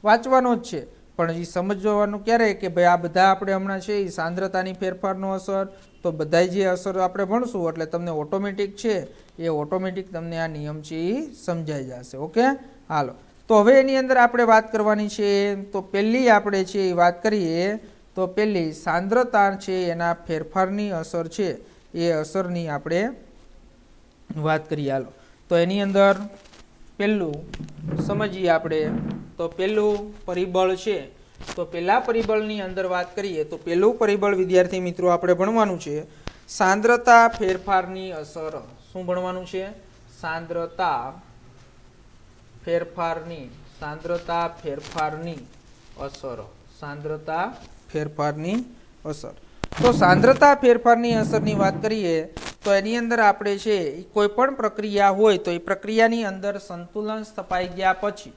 વાંચવાનો જ છે, પણ એ સમજવાનું ક્યારે કે ભાઈ આ બધા આપણે હમણાં છે એ સાંદ્રતાની ફેરફારનો અસર, તો બધા જે અસર આપણે ભણશું એટલે તમને ઓટોમેટિક છે એ ઓટોમેટિક તમને આ નિયમ છે એ સમજાઈ જશે. ઓકે હાલો, તો હવે એની અંદર આપણે વાત કરવાની છે. તો પહેલી આપણે છે એ વાત કરીએ તો પહેલી સાંદ્રતા છે એના ફેરફારની અસર છે એ અસરની આપણે વાત કરીએ. હાલો, તો એની અંદર પહેલું સમજીએ આપણે. તો પહેલું પરિબળ છે, તો પહેલા પરિબળની અંદર વાત કરીએ તો પહેલું પરિબળ વિદ્યાર્થી મિત્રો આપણે ભણવાનું છે સાંદ્રતા ફેરફારની અસર. શું ભણવાનું છે? સાંદ્રતા ફેરફારની અસર. તો સાંદ્રતા ફેરફારની અસરની વાત કરીએ તો એની અંદર આપણે છે કોઈ પણ પ્રક્રિયા હોય તો એ પ્રક્રિયાની અંદર સંતુલન સ્થપાઈ ગયા પછી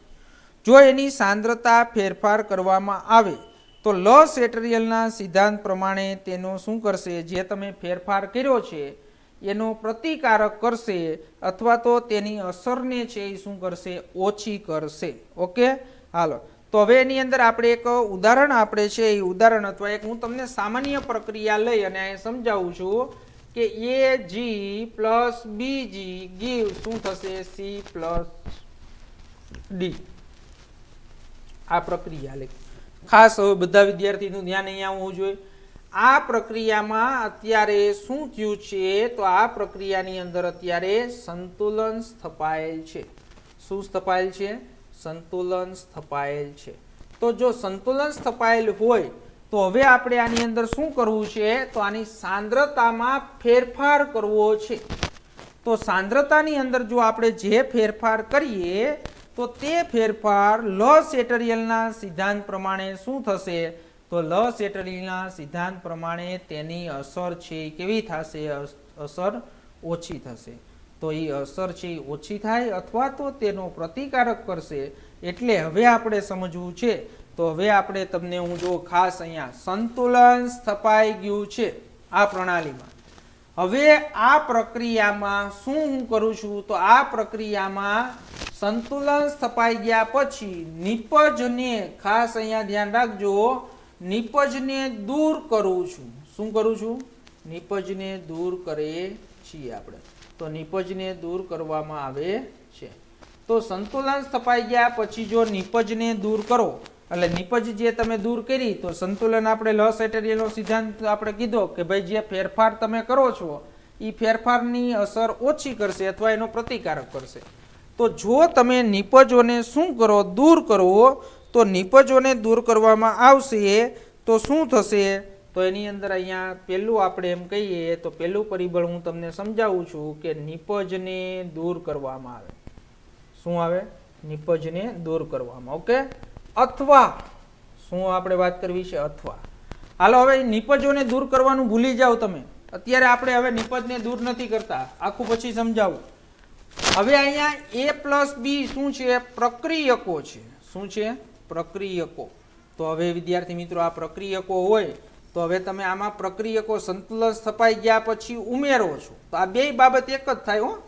જો એની સાંદ્રતા ફેરફાર કરવામાં આવે તો સેટેરિયલના સિદ્ધાંત પ્રમાણે તેનો શું કરશે? જે તમે ફેરફાર કર્યો છે એનો પ્રતિકારક કરશે અથવા તો તેની અસરને છે એ શું કરશે? ઓછી કરશે. ઓકે હાલો, તો હવે એની અંદર આપણે એક ઉદાહરણ આપણે છે એ ઉદાહરણ અથવા એક હું તમને સામાન્ય પ્રક્રિયા લઈ અને સમજાવું છું કે AG પ્લસ BG ગીવ શું થશે? C plus D. આ પ્રક્રિયા લે ખાસ હવે બધા વિદ્યાર્થીનું ધ્યાન અહીંયા આવવું જોઈએ. આ પ્રક્રિયામાં અત્યારે શું થયું છે? તો આ પ્રક્રિયાની અંદર અત્યારે સંતુલન સ્થપાયેલ છે. શું સ્થપાયેલ છે? સંતુલન સ્થપાયેલ છે. તો જો સંતુલન સ્થપાયેલ હોય તો હવે આપણે આની અંદર શું કરવું છે? તો આની સાંદ્રતામાં ફેરફાર કરવો છે. તો સાંદ્રતાની અંદર જો આપણે જે ફેરફાર કરીએ તો તે ફેરફાર લ-સેટરિયલના સિદ્ધાંત પ્રમાણે શું થશે? તો લ-સેટરિયલના સિદ્ધાંત પ્રમાણે તેની અસર છે કેવી થશે? અસર ઓછી થશે. તો એ અસર છે ઓછી થાય અથવા તો તેનો પ્રતિકારક કરશે. એટલે હવે આપણે સમજવું છે. તો હવે આપણે તમને હું જો ખાસ અહીંયા સંતુલન સ્થપાઈ ગયું છે આ પ્રણાલીમાં. હવે આ પ્રક્રિયામાં શું હું કરું છું? તો આ પ્રક્રિયામાં સંતુલન સ્થપાઈ ગયા પછી નિપજને, ખાસ અહીંયા ધ્યાન રાખજો, નિપજને દૂર કરું છું. શું કરું છું? નિપજને દૂર કરીએ છીએ આપણે. તો નિપજને દૂર કરવામાં આવે છે. તો સંતુલન સ્થપાઈ ગયા પછી જો નિપજને દૂર કરો એટલે નિપજ જે તમે દૂર કરી તો સંતુલન આપણે લ-સેટરિયલનો સિદ્ધાંત આપણે કીધો કે ભાઈ જે ફેરફાર તમે કરો છો એ ફેરફારની અસર ઓછી કરશે અથવા એનો પ્રતિકારક કરશે. તો જો તમે નિપજોને શું કરો? દૂર કરો. તો નિપજોને દૂર કરવામાં આવશે તો શું થશે? તો એની અંદર અહીંયા પહેલું આપણે એમ કહીએ તો પહેલું પરિબળ હું તમને સમજાવું છું કે નિપજને દૂર કરવામાં આવે. શું આવે? નિપજને દૂર કરવામાં. ઓકે. અથવા શું આપણે વાત કરવી છે? અથવા. હાલો હવે નિપજોને દૂર કરવાનું ભૂલી જાઓ તમે. અત્યારે આપણે હવે નિપજને દૂર નથી કરતા, આખું પછી સમજાવું. હવે અહીંયા a પ્લસ બી શું છે? પ્રક્રિયકો છે. શું છે? પ્રક્રિયકો. તો હવે વિદ્યાર્થી મિત્રો આ પ્રક્રિયકો હોય તો હવે તમે આમાં પ્રક્રિયકો સંતુલન સ્થપાઈ ગયા પછી ઉમેરો છો તો આ બે બાબત એક જ થાય. હો,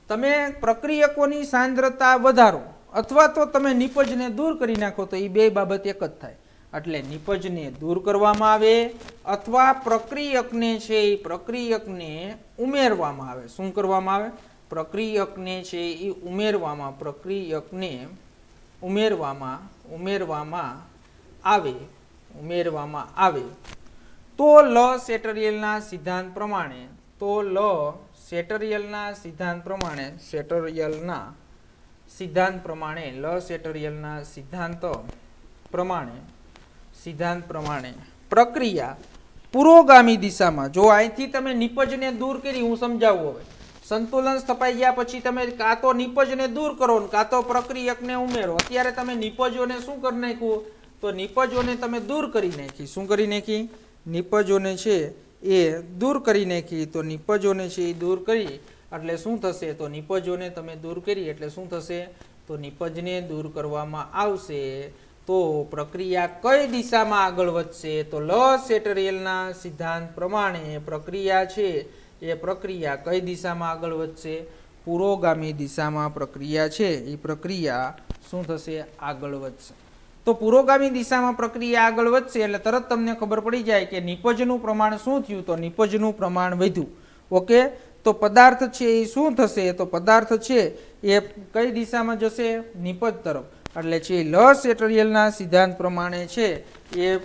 તમે પ્રક્રિયકોની સાંદ્રતા વધારો અથવા તો તમે નિપજને દૂર કરી નાખો તો એ બે બાબત એક જ થાય. એટલે નિપજને દૂર કરવામાં આવે અથવા પ્રક્રિયકને છે એ પ્રક્રિયકને ઉમેરવામાં આવે. શું કરવામાં આવે? પ્રક્રિયકને છે એ ઉમેરવામાં, પ્રક્રિયકને ઉમેરવામાં આવે તો લ-સેટરિયલના સિદ્ધાંત પ્રમાણે, તો લ-સેટરિયલના સિદ્ધાંત પ્રમાણે પ્રક્રિયા પુરોગામી દિશામાં, જો અહીંથી તમે નિપજને દૂર કરી, હું સમજાવું હવે. સંતુલન સ્થપાઈ ગયા પછી તમે કાં તો નિપજને દૂર કરો ને કાં તો પ્રક્રિયકને ઉમેરો. અત્યારે તમે નિપજોને શું કરી નાખ્યું? તો નિપજોને તમે દૂર કરી નાખી. શું કરી નાખી? નિપજોને છે એ દૂર કરી નાખી. તો નિપજોને છે એ દૂર કરી એટલે શું થશે? તો નિપજોને તમે દૂર કરી એટલે શું થશે? તો નિપજને દૂર કરવામાં આવશે તો પ્રક્રિયા કઈ દિશામાં આગળ વધશે? તો લ-સેટરિયલના સિદ્ધાંત પ્રમાણે પ્રક્રિયા છે એ પ્રક્રિયા કઈ દિશામાં આગળ વધશે? પુરોગામી દિશામાં પ્રક્રિયા છે એ પ્રક્રિયા શું થશે? આગળ વધશે. તો પુરોગામી દિશામાં પ્રક્રિયા આગળ વધશે એટલે તરત તમને ખબર પડી જાય કે નિપજનું પ્રમાણ શું થયું? તો નિપજનું પ્રમાણ વધ્યું. ઓકે. તો પદાર્થ છે એ શું થશે? તો પદાર્થ છે એ કઈ દિશામાં જશે? નિપજ તરફ. એટલે છે લ-સેટરિયલના સિદ્ધાંત પ્રમાણે છે એ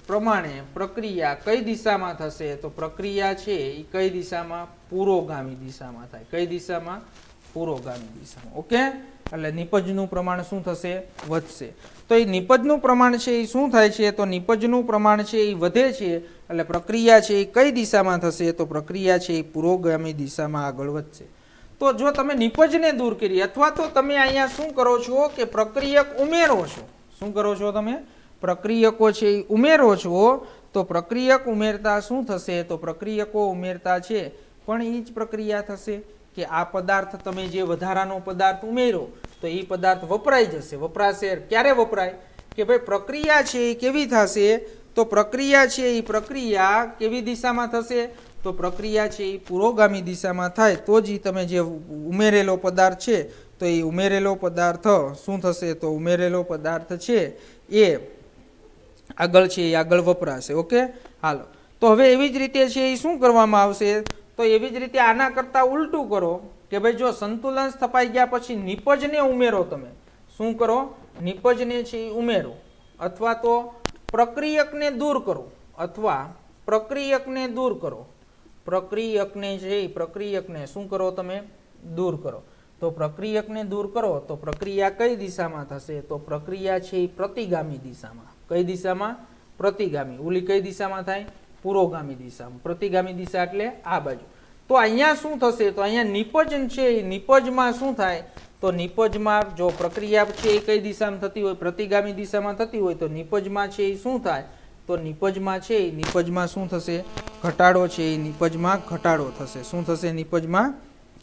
પ્રમાણે પ્રક્રિયા કઈ દિશામાં થશે? તો પ્રક્રિયા છે એ કઈ દિશામાં? પુરોગામી દિશામાં થાય. કઈ દિશામાં? પુરોગામી દિશામાં. ઓકે. એટલે નિપજનું પ્રમાણ શું થશે? વધશે. તો એ નિપજનું પ્રમાણ છે એ શું થાય છે? તો નિપજનું પ્રમાણ છે એ વધે છે એટલે પ્રક્રિયા છે એ કઈ દિશામાં થશે? તો પ્રક્રિયા છે એ પુરોગામી દિશામાં આગળ વધશે. તો જો તમે નિપજને દૂર કરી અથવા તો તમે અહીંયા શું કરો છો કે પ્રક્રિયક ઉમેરો છો. શું કરો છો તમે? પ્રક્રિયકો છે એ ઉમેરો છો. તો પ્રક્રિયક ઉમેરતા શું થશે? તો પ્રક્રિયકો ઉમેરતા છે પણ એ જ પ્રક્રિયા થશે કે આ પદાર્થ તમે જે વધારાનો પદાર્થ ઉમેરો તો એ પદાર્થ વપરાઈ જશે. વપરાશે ક્યારે વપરાય? કે ભાઈ પ્રક્રિયા છે એ કેવી થશે? તો પ્રક્રિયા છે એ પ્રક્રિયા કેવી દિશામાં થશે? તો પ્રક્રિયા છે એ પુરોગામી દિશામાં થાય તો જ તમે જે ઉમેરેલો પદાર્થ છે તો એ ઉમેરેલો પદાર્થ શું થશે? તો ઉમેરેલો પદાર્થ છે એ આગળ છે એ આગળ વપરાશે. ઓકે. હાલો, તો હવે એવી જ રીતે છે એ શું કરવામાં આવશે? તો એવી જ રીતે આના કરતાં ઉલટું કરો કે ભાઈ જો સંતુલન સ્થપાઈ ગયા પછી નિપજને ઉમેરો. તમે શું કરો? નિપજને છે એ ઉમેરો અથવા તો પ્રક્રિયકને દૂર કરો અથવા પ્રક્રિયકને દૂર કરો, પ્રક્રિયકને છે પ્રક્રિયકને શું કરો તમે? દૂર કરો. તો પ્રક્રિયકને દૂર કરો તો પ્રક્રિયા કઈ દિશામાં થશે? તો પ્રક્રિયા છે એ પ્રતિગામી દિશામાં. કઈ દિશામાં? પ્રતિગામી. ઓલી કઈ દિશામાં થાય? પુરોગામી દિશામાં. પ્રતિગામી દિશા એટલે આ બાજુ. તો અહીંયા શું થશે? તો અહીંયા નિપજ છે, નિપજમાં શું થાય? તો નિપજમાં જો પ્રક્રિયા છે એ કઈ દિશામાં થતી હોય? પ્રતિગામી દિશામાં થતી હોય તો નિપજમાં છે એ શું થાય? તો નિપજમાં છે એ નિપજમાં શું થશે? ઘટાડો છે એ નિપજમાં ઘટાડો થશે. શું થશે? નિપજમાં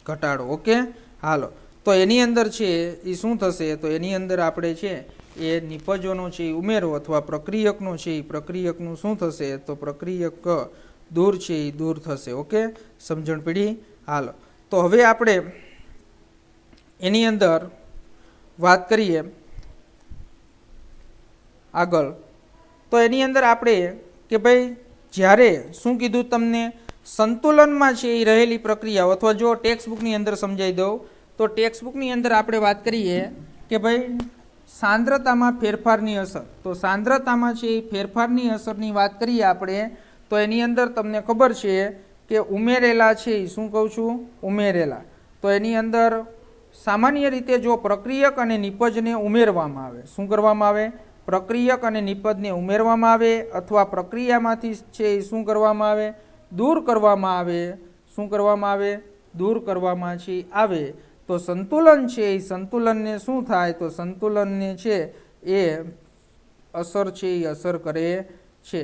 ઘટાડો. ઓકે, હાલો. તો એની અંદર છે એ શું થશે? તો એની અંદર આપણે છે એ નિપજોનો છે એ ઉમેરો અથવા પ્રક્રિયકનો છે એ પ્રક્રિયકનું શું થશે? તો પ્રક્રિયક દૂર છે એ દૂર થશે. ઓકે, સમજણ પડી? હાલો. તો હવે આપણે એની અંદર વાત કરીએ આગળ. તો એની અંદર આપણે કે ભાઈ જ્યારે શું કીધું તમને? સંતુલનમાં છે એ રહેલી પ્રક્રિયાઓ, અથવા જો ટેક્સ્ટબુકની અંદર સમજાઈ દઉં તો ટેક્સ્ટબુકની અંદર આપણે વાત કરીએ કે ભાઈ સાંદ્રતામાં ફેરફારની અસર. તો સાંદ્રતામાં છે એ ફેરફારની અસરની વાત કરીએ આપણે તો એની અંદર તમને ખબર છે કે ઉમેરેલા છે એ શું કહું છું? ઉમેરેલા. તો એની અંદર સામાન્ય રીતે જો પ્રક્રિયક અને નિપજને ઉમેરવામાં આવે, શું કરવામાં આવે? પ્રક્રિયક અને નિપજને ઉમેરવામાં આવે અથવા પ્રક્રિયામાંથી છે એ શું કરવામાં આવે? દૂર કરવામાં આવે. શું કરવામાં આવે? દૂર કરવામાં છે આવે. તો સંતુલન છે એ સંતુલનને શું થાય? તો સંતુલનને છે એ અસર છે એ અસર કરે છે.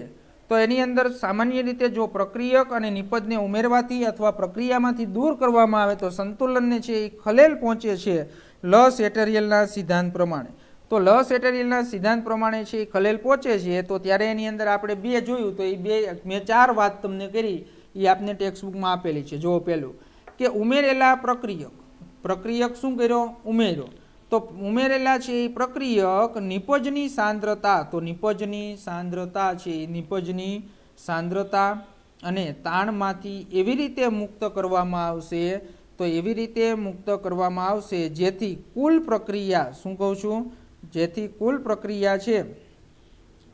તો એની અંદર સામાન્ય રીતે જો પ્રક્રિયક અને નિપજને ઉમેરવાથી અથવા પ્રક્રિયામાંથી દૂર કરવામાં આવે તો સંતુલનને છે એ ખલેલ પહોંચે છે લ સેટેરિયલના સિદ્ધાંત પ્રમાણે. તો લ સેટેરિયલના સિદ્ધાંત પ્રમાણે છે એ ખલેલ પહોંચે છે. તો ત્યારે એની અંદર આપણે બે જોયું તો એ બે મેં ચાર વાત તમને કરી એ આપને ટેક્સ્ટબુકમાં આપેલી છે. જો પહેલું કે ઉમેરેલા પ્રક્રિયક, પ્રક્રિયક શું કર્યો? ઉમેર્યો. તો ઉમેરેલા છે એ પ્રક્રિયક નિપજની સાંદ્રતા, તો નિપજની સાંદ્રતા છે નિપજની સાંદ્રતા અને તાણમાંથી એવી રીતે મુક્ત કરવામાં આવશે, તો એવી રીતે મુક્ત કરવામાં આવશે જેથી કુલ પ્રક્રિયા, શું કહું છું? જેથી કુલ પ્રક્રિયા છે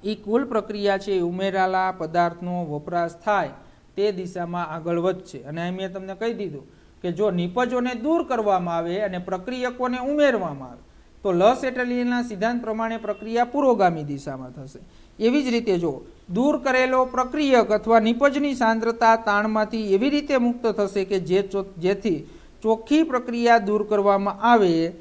એ કુલ પ્રક્રિયા છે ઉમેરાયેલા પદાર્થનો વપરાશ થાય તે દિશામાં આગળ વધશે. અને અહીં મેં તમને કહી દીધું કે જો નિપજોને દૂર કરવામાં આવે અને પ્રક્રિયકોને ઉમેરવામાં આવે તો લ સેટેરિયલના સિદ્ધાંત પ્રમાણે પ્રક્રિયા પુરોગામી દિશામાં થશે. એવી જ રીતે જો દૂર કરેલો પ્રક્રિયક અથવા નિપજની સાંદ્રતા તાણમાંથી એવી રીતે મુક્ત થશે કે જેથી ચોખ્ખી પ્રક્રિયા દૂર કરવામાં આવે,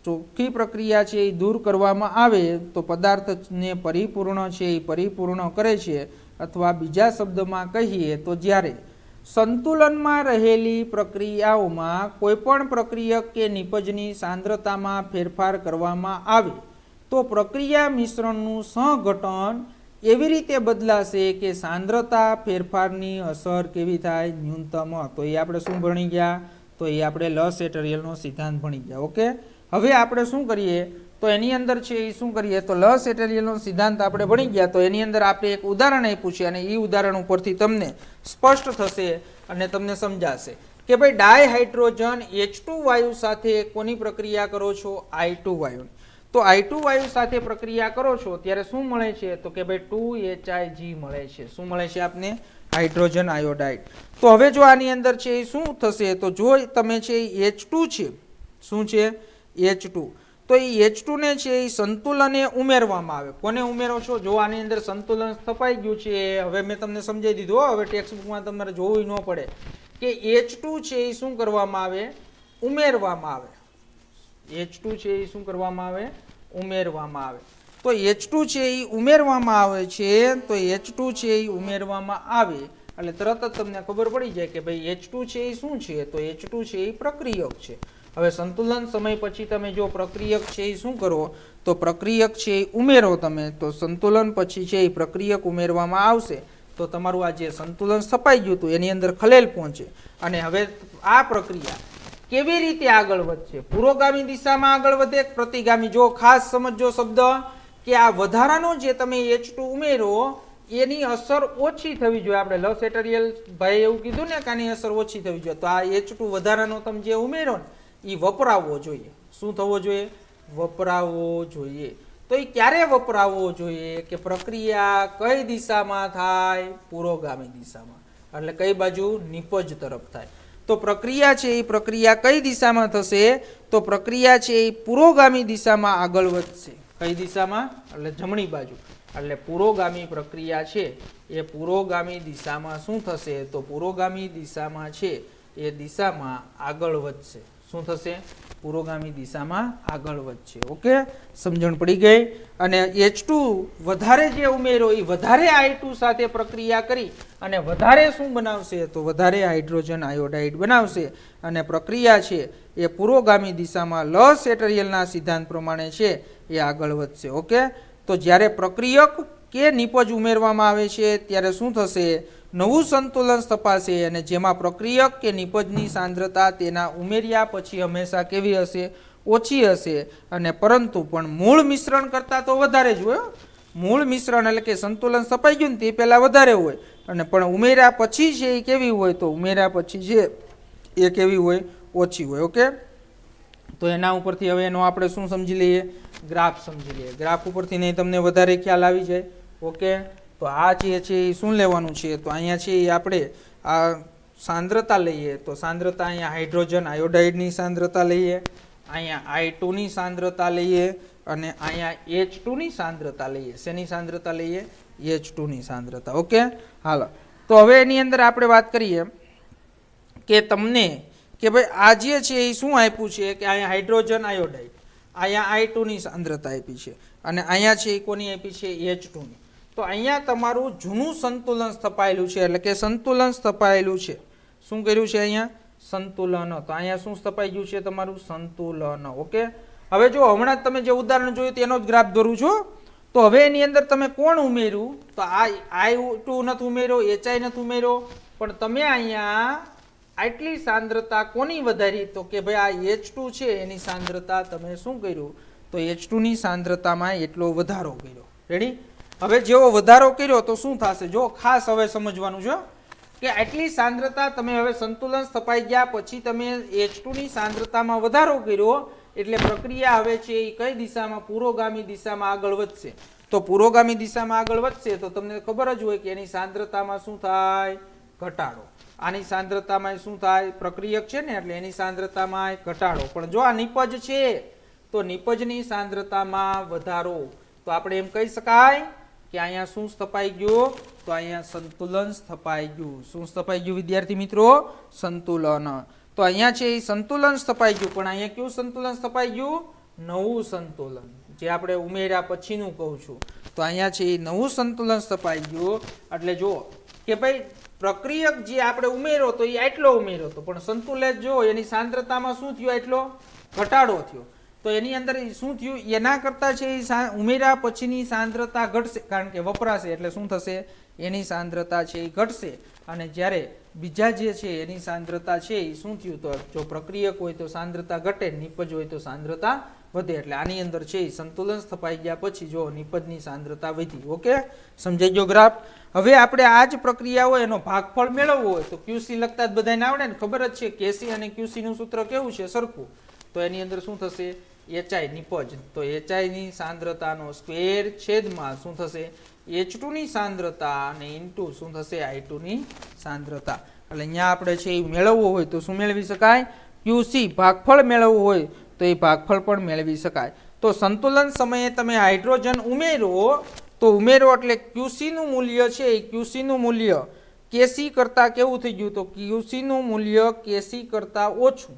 ચોખ્ખી પ્રક્રિયા છે એ દૂર કરવામાં આવે તો પદાર્થને પરિપૂર્ણ છે એ પરિપૂર્ણ કરે છે. અથવા બીજા શબ્દમાં કહીએ તો જ્યારે સંતુલનમાં રહેલી પ્રક્રિયાઓમાં કોઈપણ પ્રક્રિયક કે નિપજની સાંદ્રતામાં ફેરફાર કરવામાં આવે તો પ્રક્રિયા મિશ્રણનું સહઘટન એવી રીતે બદલાશે કે સાંદ્રતા ફેરફારની અસર કેવી થાય? ન્યૂનતમ. તો એ આપણે શું ભણી ગયા? તો એ આપણે લ સેટેરિયલનો સિદ્ધાંત ભણી ગયા. ઓકે, હવે આપણે શું કરીએ? તો એની અંદર છે એ શું કરીએ? તો લ સેટેરિયલનો સિદ્ધાંત આપણે ભણી ગયા. તો એની અંદર આપણે એક ઉદાહરણ આપ્યું છે અને એ ઉદાહરણ ઉપરથી તમને સ્પષ્ટ થશે અને તમને સમજાશે કે ભાઈ ડાયહાઇડ્રોજન H2 વાયુ સાથે કોની પ્રક્રિયા કરો છો? I2 વાયુ. તો I2 વાયુ સાથે પ્રક્રિયા કરો છો ત્યારે શું મળે છે? તો કે ભાઈ 2HIG મળે છે. શું મળે છે આપને? Hydrogen iodide. તો હવે જો આની અંદર છે એ શું થશે? તો જો તમે છે એ H2 છે, શું છે? H2. તો એ H2 ને છે એ સંતુલને ઉમેરવામાં આવે. કોને ઉમેરો છો? જો આની અંદર સંતુલન સ્થપાઈ ગયું છે. હવે મેં તમને સમજાવી દીધું. હવે ટેક્સ્ટબુકમાં તમારે જોવું ન પડે કે H2 છે એ શું કરવામાં આવે? ઉમેરવામાં આવે. H2 છે એ શું કરવામાં આવે? ઉમેરવામાં આવે. તો H2 છે એ ઉમેરવામાં આવે છે. તો H2 છે એ ઉમેરવામાં આવે એટલે તરત જ તમને ખબર પડી જાય કે ભાઈ H2 છે એ શું છે? તો H2 છે એ પ્રક્રિયક છે. હવે સંતુલન સમય પછી તમે જો પ્રક્રિયક છે એ શું કરો? તો પ્રક્રિયક છે એ ઉમેરો તમે. તો સંતુલન પછી છે એ પ્રક્રિયક ઉમેરવામાં આવશે તો તમારું આ જે સંતુલન સ્થપાઈ ગયું હતું એની અંદર ખલેલ પહોંચે. અને હવે આ પ્રક્રિયા કેવી રીતે આગળ વધશે? પુરોગામી દિશામાં આગળ વધે, પ્રતિગામી? જો ખાસ સમજો શબ્દ કે આ વધારાનો જે તમે H2 ઉમેરો એની અસર ઓછી થવી જોઈએ. આપણે લ સેટેરિયલ ભાઈ એવું કીધું ને કે આની અસર ઓછી થવી જોઈએ. તો આ H2 વધારાનો તમે જે ઉમેરો ને એ વપરાવવો જોઈએ. શું થવો જોઈએ? વપરાવવો જોઈએ. તો એ ક્યારે વપરાવવો જોઈએ કે પ્રક્રિયા કઈ દિશામાં થાય? પુરોગામી દિશામાં, એટલે કઈ બાજુ? નિપજ તરફ થાય. તો પ્રક્રિયા છે એ પ્રક્રિયા કઈ દિશામાં થશે? તો પ્રક્રિયા છે એ પુરોગામી દિશામાં આગળ વધશે. કઈ દિશામાં? એટલે જમણી બાજુ. એટલે પુરોગામી પ્રક્રિયા છે એ પુરોગામી દિશામાં શું થશે? તો પુરોગામી દિશામાં છે એ દિશામાં આગળ વધશે. શું થશે? પુરોગામી દિશામાં આગળ વધશે. ઓકે, સમજણ પડી ગઈ. અને H2 વધારે જે ઉમેરો એ વધારે I2 સાથે પ્રક્રિયા કરી અને વધારે શું બનાવશે? તો વધારે હાઇડ્રોજન આયોડાઇડ બનાવશે. અને પ્રક્રિયા છે એ પુરોગામી દિશામાં લ સેટરિયલના સિદ્ધાંત પ્રમાણે છે એ આગળ વધશે. ઓકે, તો જ્યારે પ્રક્રિયક કે નિપજ ઉમેરવામાં આવે છે ત્યારે શું થશે? નવું સંતુલન સ્થપાશે. અને જેમાં પ્રક્રિયક કે નિપજની સાંદ્રતા તેના ઉમેર્યા પછી હંમેશા કેવી હશે? ઓછી હશે. અને પરંતુ પણ મૂળ મિશ્રણ કરતાં તો વધારે જ હોય. મૂળ મિશ્રણ એટલે કે સંતુલન સ્થપાઈ ગયું ને તે પહેલાં વધારે હોય, અને પણ ઉમેર્યા પછી છે એ કેવી હોય? તો ઉમેર્યા પછી છે એ કેવી હોય? ઓછી હોય. ઓકે, તો એના ઉપરથી હવે એનો આપણે શું સમજી લઈએ? ગ્રાફ સમજી લઈએ. ગ્રાફ ઉપરથી નહીં તમને વધારે ખ્યાલ આવી જાય. ઓકે, તો આ જે છે એ શું લેવાનું છે? તો અહીંયા છે એ આપણે આ સાંદ્રતા લઈએ. તો સાંદ્રતા અહીંયા હાઇડ્રોજન આયોડાઇડની સાંદ્રતા લઈએ, અહીંયા I2 ની સાંદ્રતા લઈએ, અને અહીંયા H2 ની સાંદ્રતા લઈએ. શેની સાંદ્રતા લઈએ? H2 ની સાંદ્રતા. ઓકે, હાલો. તો હવે એની અંદર આપણે વાત કરીએ કે તમને કે ભાઈ આ જે છે એ શું આપ્યું છે? કે અહીંયા હાઇડ્રોજન આયોડાઇડ, અહીંયા I2 ની સાંદ્રતા આપી છે, અને અહીંયા છે એ કોની આપી છે? H2 ની. તો અહીંયા તમારું જૂનું સંતુલન સ્થપાયેલું છે, એટલે કે સંતુલન સ્થપાયેલું છે. શું કર્યું છે અહીંયા? સંતુલન. તો અહીંયા શું સ્થપાઈ ગયું છે? તમારું સંતુલન. ઓકે, હવે જો હમણાં જ તમે જે ઉદાહરણ જોયું તેનો જ ગ્રાફ દોરું છો. તો હવે એની અંદર તમે કોણ ઉમેર્યું? તો આ I2 નથી ઉમેર્યો, HI નથી ઉમેર્યો, પણ તમે અહીંયા આટલી સાંદ્રતા કોની વધારી? તો કે ભાઈ આ H2 છે એની સાંદ્રતા તમે શું કર્યું? તો H2 ની સાંદ્રતામાં એટલો વધારો કર્યો. રેડી? હવે જેવો વધારો કર્યો તો શું થશે? જો ખાસ હવે સમજવાનું છે કે આટલી સાંદ્રતા તમે હવે સંતુલન સ્થપાઈ ગયા પછી તમે H2 ની સાંદ્રતામાં વધારો કર્યો, એટલે પ્રક્રિયા હવે છે એ કઈ દિશામાં? પુરોગામી દિશામાં આગળ વધશે. તો પુરોગામી દિશામાં આગળ વધશે તો તમને ખબર જ હોય કે એની સાંદ્રતામાં શું થાય? ઘટાડો. આની સાંદ્રતામાં શું થાય? પ્રક્રિયક છે ને એટલે એની સાંદ્રતામાં ઘટાડો. પણ જો આ નિપજ છે તો નિપજની સાંદ્રતામાં વધારો. તો આપણે એમ કહી શકાય કે અહીંયા શું સ્થપાઈ ગયું? તો અહીંયા સંતુલન સ્થપાઈ ગયું. શું સ્થપાઈ ગયું વિદ્યાર્થી મિત્રો? સંતુલન. તો અહીંયા છે એ સંતુલન સ્થપાઈ ગયું, પણ અહીંયા કયું સંતુલન સ્થપાઈ ગયું? નવું સંતુલન, જે આપણે ઉમેર્યા પછીનું કહું છું. તો અહીંયા છે એ નવું સંતુલન સ્થપાઈ ગયું. એટલે જો કે ભાઈ પ્રક્રિયક જે આપણે ઉમેરો તો એ આટલો ઉમેરો હતો, પણ સંતુલિત જો એની સાંદ્રતામાં શું થયું? એટલો ઘટાડો થયો. તો એની અંદર શું થયું? એના કરતાં છે એ ઉમેર્યા પછીની સાંદ્રતા ઘટશે, કારણ કે વપરાશે એટલે શું થશે? એની સાંદ્રતા છે એ ઘટશે. અને જ્યારે બીજા જે છે એની સાંદ્રતા છે એ શું થયું? તો જો પ્રક્રિયક હોય તો સાંદ્રતા ઘટે, નિપજ હોય તો સાંદ્રતા વધે. એટલે આની અંદર છે એ સંતુલન સ્થપાઈ ગયા પછી જો નિપજની સાંદ્રતા વધી. ઓકે, સમજાઈ ગયો ગ્રાફ? હવે આપણે આ જ પ્રક્રિયા હોય એનો ભાગફળ મેળવવો હોય તો QC લખતા જ બધાને આવડે ને, ખબર જ છે KC અને QC નું સૂત્ર કેવું છે? સરખું. તો એની અંદર શું થશે? HI નિપજ. તો HI ની સાંદ્રતાનો સ્ક્વેર છેદમાં શું થશે? H2 ની સાંદ્રતા અને ઇન્ટુ શું થશે? I2 ની સાંદ્રતા. એટલે અહીંયા આપણે છે એ મેળવવું હોય તો શું મેળવી શકાય? QC. ભાગફળ મેળવવું હોય તો એ ભાગફળ પણ મેળવી શકાય. તો સંતુલન સમયે તમે હાઇડ્રોજન ઉમેરો તો ઉમેરો એટલે QC નું મૂલ્ય છે એ QC નું મૂલ્ય KC કરતાં કેવું થઈ ગયું? તો QC નું મૂલ્ય KC કરતાં ઓછું.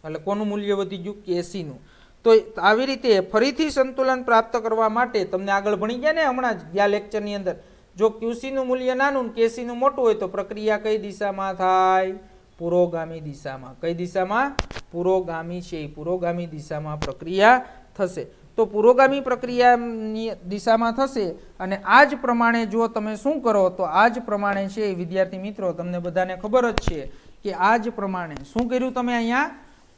એટલે કોનું મૂલ્ય વધી ગયું? KC નું. તો આવી રીતે ફરીથી સંતુલન પ્રાપ્ત કરવા માટે તમને આગળ ભણી ગયા ને હમણાં જ ગયા લેક્ચરની અંદર, જો QC નું મૂલ્ય નાનું KC નું મોટું હોય તો પ્રક્રિયા કઈ દિશામાં થાય? પુરોગામી દિશામાં. કઈ દિશામાં? પુરોગામી છે. પુરોગામી દિશામાં પ્રક્રિયા થશે. તો પુરોગામી પ્રક્રિયાની દિશામાં થશે. અને આ જ પ્રમાણે જો તમે શું કરો તો આ જ પ્રમાણે છે વિદ્યાર્થી મિત્રો, તમને બધાને ખબર જ છે કે આ જ પ્રમાણે શું કર્યું તમે? અહીંયા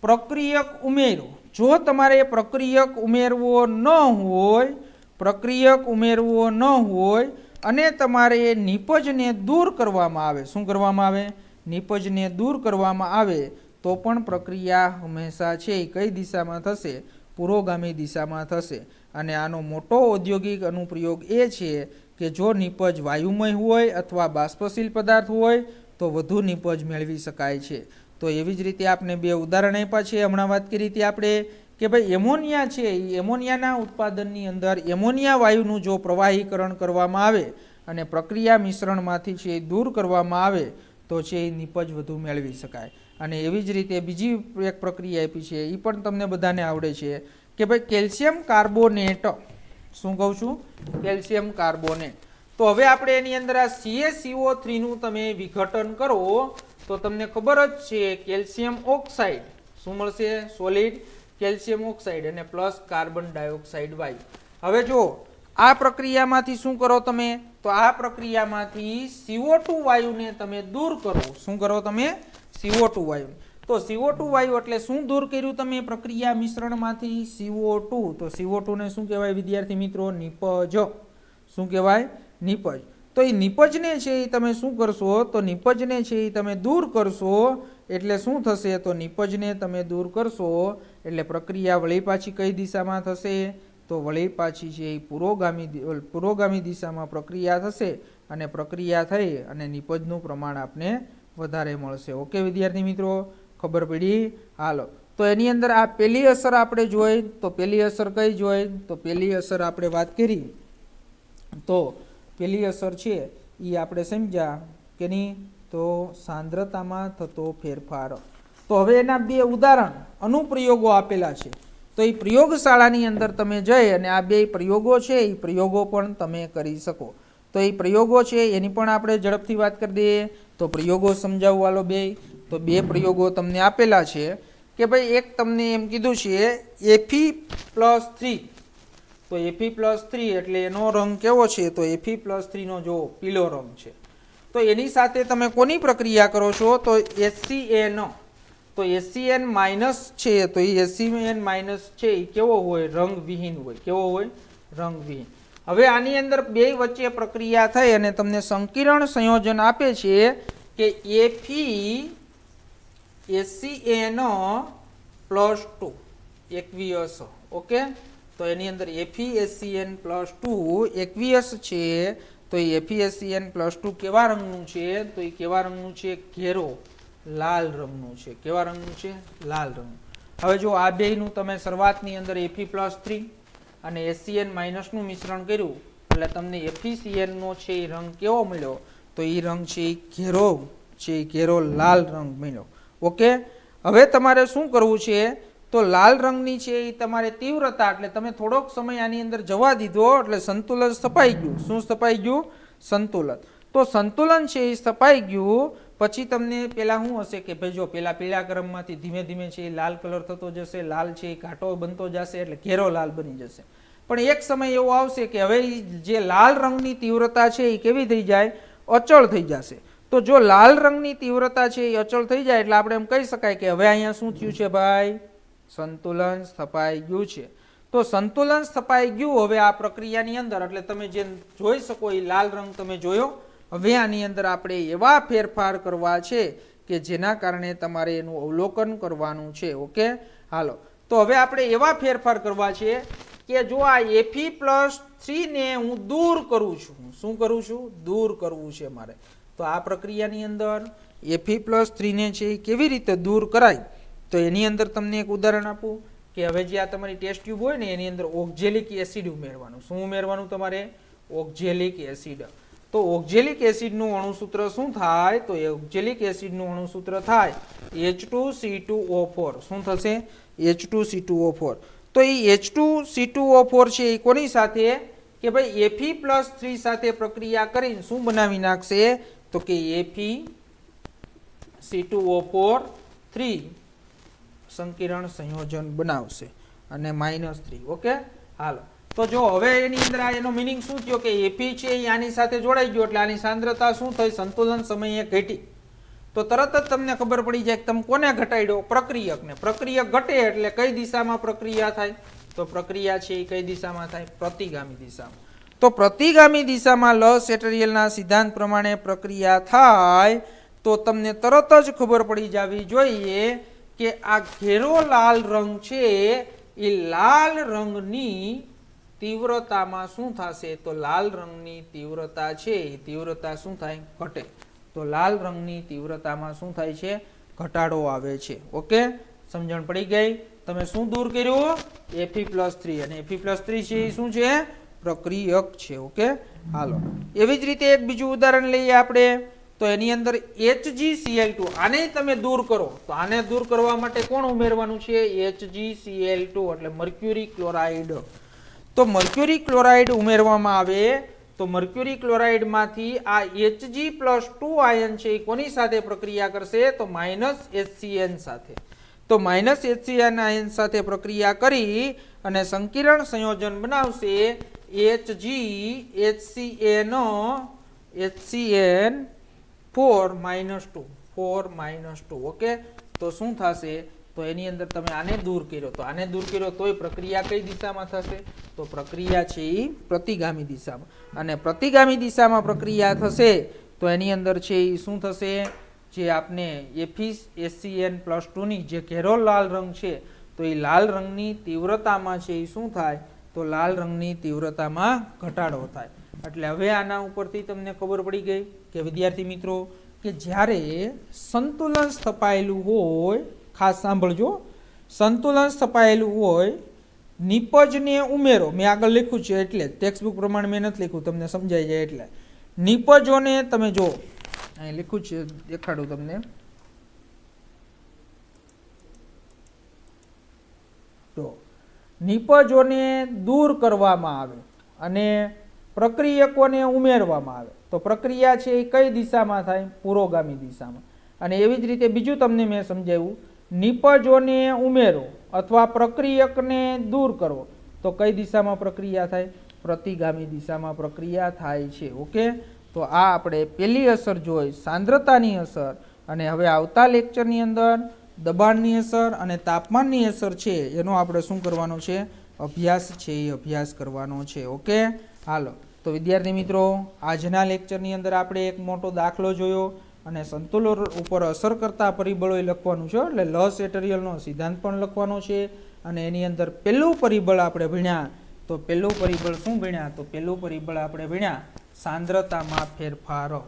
પ્રક્રિયક ઉમેરો. જો તમારે પ્રક્રિયક ઉમેરવો ન હોય, પ્રક્રિયક ઉમેરવો ન હોય અને તમારે નિપજને દૂર કરવામાં આવે, શું કરવામાં આવે? નિપજને દૂર કરવામાં આવે તો પણ પ્રક્રિયા હંમેશા છે કઈ દિશામાં થશે? પુરોગામી દિશામાં થશે. અને આનો મોટો ઔદ્યોગિક અનુપ્રયોગ એ છે કે જો નિપજ વાયુમય હોય અથવા બાષ્પશીલ પદાર્થ હોય તો વધુ નિપજ મેળવી શકાય છે. તો એવી જ રીતે આપણે બે ઉદાહરણ આપ્યા છે. હમણાં વાત કરી હતી આપણે કે ભાઈ એમોનિયા છે એ એમોનિયાના ઉત્પાદનની અંદર એમોનિયા વાયુનું જો પ્રવાહીકરણ કરવામાં આવે અને પ્રક્રિયા મિશ્રણમાંથી છે એ દૂર કરવામાં આવે તો છે એ નિપજ વધુ મેળવી શકાય. અને એવી જ રીતે બીજી એક પ્રક્રિયા આપી છે એ પણ તમને બધાને આવડે છે કે ભાઈ કેલ્શિયમ કાર્બોનેટ. શું કહું છું? Calcium carbonate. તો હવે આપણે એની અંદર આ CaCO3 નું તમે વિઘટન કરો તો તમને ખબર જ છે કેલ્શિયમ ઓક્સાઇડ શું મળશે? સોલિડ કેલ્શિયમ ઓક્સાઇડ અને પ્લસ કાર્બન ડાયોક્સાઇડ વાયુ. હવે જો આ પ્રક્રિયામાંથી શું કરો તમે? તો આ પ્રક્રિયામાંથી CO2 વાયુને તમે દૂર કરો. શું કરો તમે? CO2 વાયુ. તો CO2 વાયુ એટલે શું દૂર કર્યું તમે પ્રક્રિયા મિશ્રણમાંથી? CO2. તો CO2 ને શું કહેવાય વિદ્યાર્થી મિત્રો? નિપજ. શું કહેવાય? નિપજ. તો એ નિપજને છે એ તમે શું કરશો? તો નિપજને છે એ તમે દૂર કરશો એટલે શું થશે? તો નિપજને તમે દૂર કરશો એટલે પ્રક્રિયા વળી પાછી કઈ દિશામાં થશે? તો વળી પાછી છે એ પુરોગામી દિશામાં પ્રક્રિયા થશે અને પ્રક્રિયા થઈ અને નિપજનું પ્રમાણ આપને વધારે મળશે. ઓકે વિદ્યાર્થી મિત્રો, ખબર પડી? હાલો, તો એની અંદર આ પહેલી અસર આપણે જોઈ. તો પહેલી અસર કઈ જોઈ? તો પહેલી અસર આપણે વાત કરી તો પહેલી અસર છે એ આપણે સમજ્યા કે નહીં? તો સાંદ્રતામાં થતો ફેરફાર. તો હવે એના બે ઉદાહરણ અનુપ્રયોગો આપેલા છે. તો એ પ્રયોગશાળાની અંદર તમે જઈ અને આ બે પ્રયોગો છે એ પ્રયોગો પણ તમે કરી શકો. તો એ પ્રયોગો છે એની પણ આપણે ઝડપથી વાત કરી દઈએ. તો પ્રયોગો સમજાવવાલો બે. તો બે પ્રયોગો તમને આપેલા છે કે ભાઈ એક તમને એમ કીધું છે Fe+3. તો Fe+3 એટલે એનો રંગ કેવો છે? તો Fe+3 નો જો પીળો રંગ છે. તો એની સાથે તમે કોની પ્રક્રિયા કરો છો? તો HCN. તો HCN માઇનસ છે તો એ HCN માઇનસ છે એ કેવો હોય? રંગવિહીન હોય. કેવો હોય? રંગવિહીન. હવે આની અંદર બે વચ્ચે પ્રક્રિયા થઈ અને તમને સંકીર્ણ સંયોજન આપે છે કે FeHCN+2 એકવીયસ. ઓકે, તો એની અંદર FeHCN+2 એકવીયસ છે. તો એ FeHCN+2 કેવા રંગનું છે? તો એ કેવા રંગનું છે? ઘેરો લાલ રંગનું છે. કેવા રંગનું છે? લાલ રંગ. હવે જો આ બેયનું તમે શરૂઆતની અંદર Fe+3 અને HCN માઇનસનું મિશ્રણ કર્યું એટલે તમને FeCN નો છે એ રંગ કેવો મળ્યો? તો એ રંગ છે એ ઘેરો છે, ઘેરો લાલ રંગ મળ્યો. ઓકે, હવે તમારે શું કરવું છે? તો લાલ રંગની છે એ તમારે તીવ્રતા એટલે તમે થોડોક સમય આની અંદર જવા દીધો એટલે સંતુલન સ્થપાઈ ગયું. શું સ્થપાઈ ગયું? સંતુલન. તો સંતુલન છે એ સ્થપાઈ ગયું પછી તમને પેલા શું હશે કે ભાઈ જો પેલા પીળા ક્રમમાંથી ધીમે ધીમે છે એ લાલ કલર થતો જશે. લાલ છે એ ઘાટો બનતો જશે એટલે ઘેરો લાલ બની જશે. પણ એક સમય એવો આવશે કે હવે જે લાલ રંગની તીવ્રતા છે એ કેવી થઈ જાય? અચળ થઈ જશે. તો જો લાલ રંગની તીવ્રતા છે એ અચળ થઈ જાય એટલે આપણે એમ કહી શકાય કે હવે અહીંયા શું થયું છે ભાઈ? સંતુલન સ્થપાઈ ગયું છે. તો સંતુલન સ્થપાઈ ગયું હવે આ પ્રક્રિયાની અંદર એટલે તમે જે જોઈ શકો એ લાલ રંગ તમે જોયો. હવે આની અંદર આપણે એવા ફેરફાર કરવા છે કે જેના કારણે તમારે એનું અવલોકન કરવાનું છે. ઓકે, હાલો, તો હવે આપણે એવા ફેરફાર કરવા છે કે જો આ Fe+3 ને હું દૂર કરું છું. શું કરું છું? દૂર કરવું છે મારે. તો આ પ્રક્રિયાની અંદર Fe+3 ને છે એ કેવી રીતે દૂર કરાય? તો એની અંદર તમને એક ઉદાહરણ આપું કે હવે જે આ તમારી ટેસ્ટ ટ્યુબ હોય ને એની અંદર ઓક્ઝેલિક એસિડ ઉમેરવાનું. શું ઉમેરવાનું તમારે? Oxalic acid. તો ઓક્ઝેલિક એસિડનું અણુસૂત્ર શું થાય? તો ઓક્ઝેલિક એસિડનું અણુસૂત્ર થાય H2C2O4. શું થશે? H2C2O4. તો એ H2C2O4 છે એ કોની સાથે? કે ભાઈ Fe+3 સાથે પ્રક્રિયા કરીને શું બનાવી નાખશે? તો કે FeC2O4 3 સંકીર્ણ સંયોજન બનાવશે અને -3. ઓકે, હાલો, તો જો હવે એની અંદર એનો મિનિંગ શું થયો કે Fe છે એ આની સાથે જોડાઈ ગયો એટલે આની સાંદ્રતા શું થઈ? સંતુલન સમયે ઘટી. તો તરત જ તમને ખબર પડી જાય કે તમે કોને ઘટાડ્યો? પ્રક્રિયકને. પ્રક્રિયક ઘટે એટલે કઈ દિશામાં પ્રક્રિયા થાય? તો પ્રક્રિયા છે એ કઈ દિશામાં થાય? પ્રતિગામી દિશામાં. તો પ્રતિગામી દિશામાં લ સેટરિયલના સિદ્ધાંત પ્રમાણે પ્રક્રિયા થાય તો તમને તરત જ ખબર પડી જવી જોઈએ કે આ ઘેરો લાલ રંગ છે એ લાલ રંગની તીવ્રતામાં શું થશે તો લાલ રંગની તીવ્રતા છે એ તીવ્રતા શું થાય ઘટે તો લાલ રંગની તીવ્રતામાં શું થાય છે ઘટાડો આવે છે ઓકે સમજણ પડી ગઈ તમે શું દૂર કર્યું Fe+3 અને Fe+3 છે એ શું છે પ્રક્રિયક છે ઓકે હાલો એવી જ રીતે એક બીજું ઉદાહરણ લઈએ આપણે તો એની અંદર HgCl2 આને તમે દૂર કરો તો આને દૂર કરવા માટે કોણ ઉમેરવાનું છે HgCl2 એટલે મર્ક્યુરી ક્લોરાઇડ તો મર્ક્યુરી ક્લોરાઇડ ઉમેરવામાં આવે તો મર્ક્યુરી ક્લોરાઇડ માંથી આ Hg+2 આયન છે એ કોની સાથે પ્રક્રિયા કરશે તો -HCN સાથે તો -HCN આયન સાથે પ્રક્રિયા કરી અને સંકીર્ણ સંયોજન બનાવશે HgHCN 4 -2 ઓકે તો શું થશે તો એની અંદર તમે આને દૂર કર્યો તો આને દૂર કર્યો તોય પ્રક્રિયા કઈ દિશામાં થશે તો પ્રક્રિયા છે એ પ્રતિગામી દિશામાં અને પ્રતિગામી દિશામાં પ્રક્રિયા થશે તો એની અંદર છે એ શું થશે જે આપને FeSCN+2 ની જે ઘેરો લાલ રંગ છે તો એ લાલ રંગની તીવ્રતામાં છે એ શું થાય તો લાલ રંગની તીવ્રતામાં ઘટાડો થાય એટલે હવે આના ઉપરથી તમને ખબર પડી ગઈ કે વિદ્યાર્થી મિત્રો કે જ્યારે સંતુલન સ્થપાયેલું હોય ખાસ સાંભળજો સંતુલન સ્થપાયેલું હોય નિપજને ઉમેરો મેં આગળ લખ્યું છે એટલે ટેક્સ્ટબુક પ્રમાણે મેં નથી લખ્યું તમને સમજાઈ જાય એટલે નિપજોને તમે જો અહીં લખ્યું છે દેખાડું તમને તો નિપજોને દૂર કરવામાં આવે અને પ્રક્રિયકોને ઉમેરવામાં આવે તો પ્રક્રિયા છે એ કઈ દિશામાં થાય પુરોગામી દિશામાં અને એવી જ રીતે બીજું તમને મેં સમજાવ્યું નિપજોને ઉમેરો અથવા પ્રક્રિયકને દૂર કરો તો કઈ દિશામાં પ્રક્રિયા થાય પ્રતિગામી દિશામાં પ્રક્રિયા થાય છે ઓકે તો આ આપણે પહેલી અસર જોઈ સાંદ્રતાની અસર અને હવે આવતા લેક્ચરની અંદર દબાણની અસર અને તાપમાનની અસર છે એનો આપણે શું કરવાનો છે અભ્યાસ છે એ અભ્યાસ કરવાનો છે ઓકે હાલો તો વિદ્યાર્થી મિત્રો આજના લેક્ચરની અંદર આપણે એક મોટો દાખલો જોયો અને સંતુલન ઉપર અસર કરતા પરિબળો લખવાનું છે એટલે લસ એટરિયલનો સિદ્ધાંત પણ લખવાનો છે અને એની અંદર પહેલું પરિબળ આપણે ભણ્યા તો પહેલું પરિબળ શું ભણ્યા તો પહેલું પરિબળ આપણે ભણ્યા સાંદ્રતામાં ફેરફાર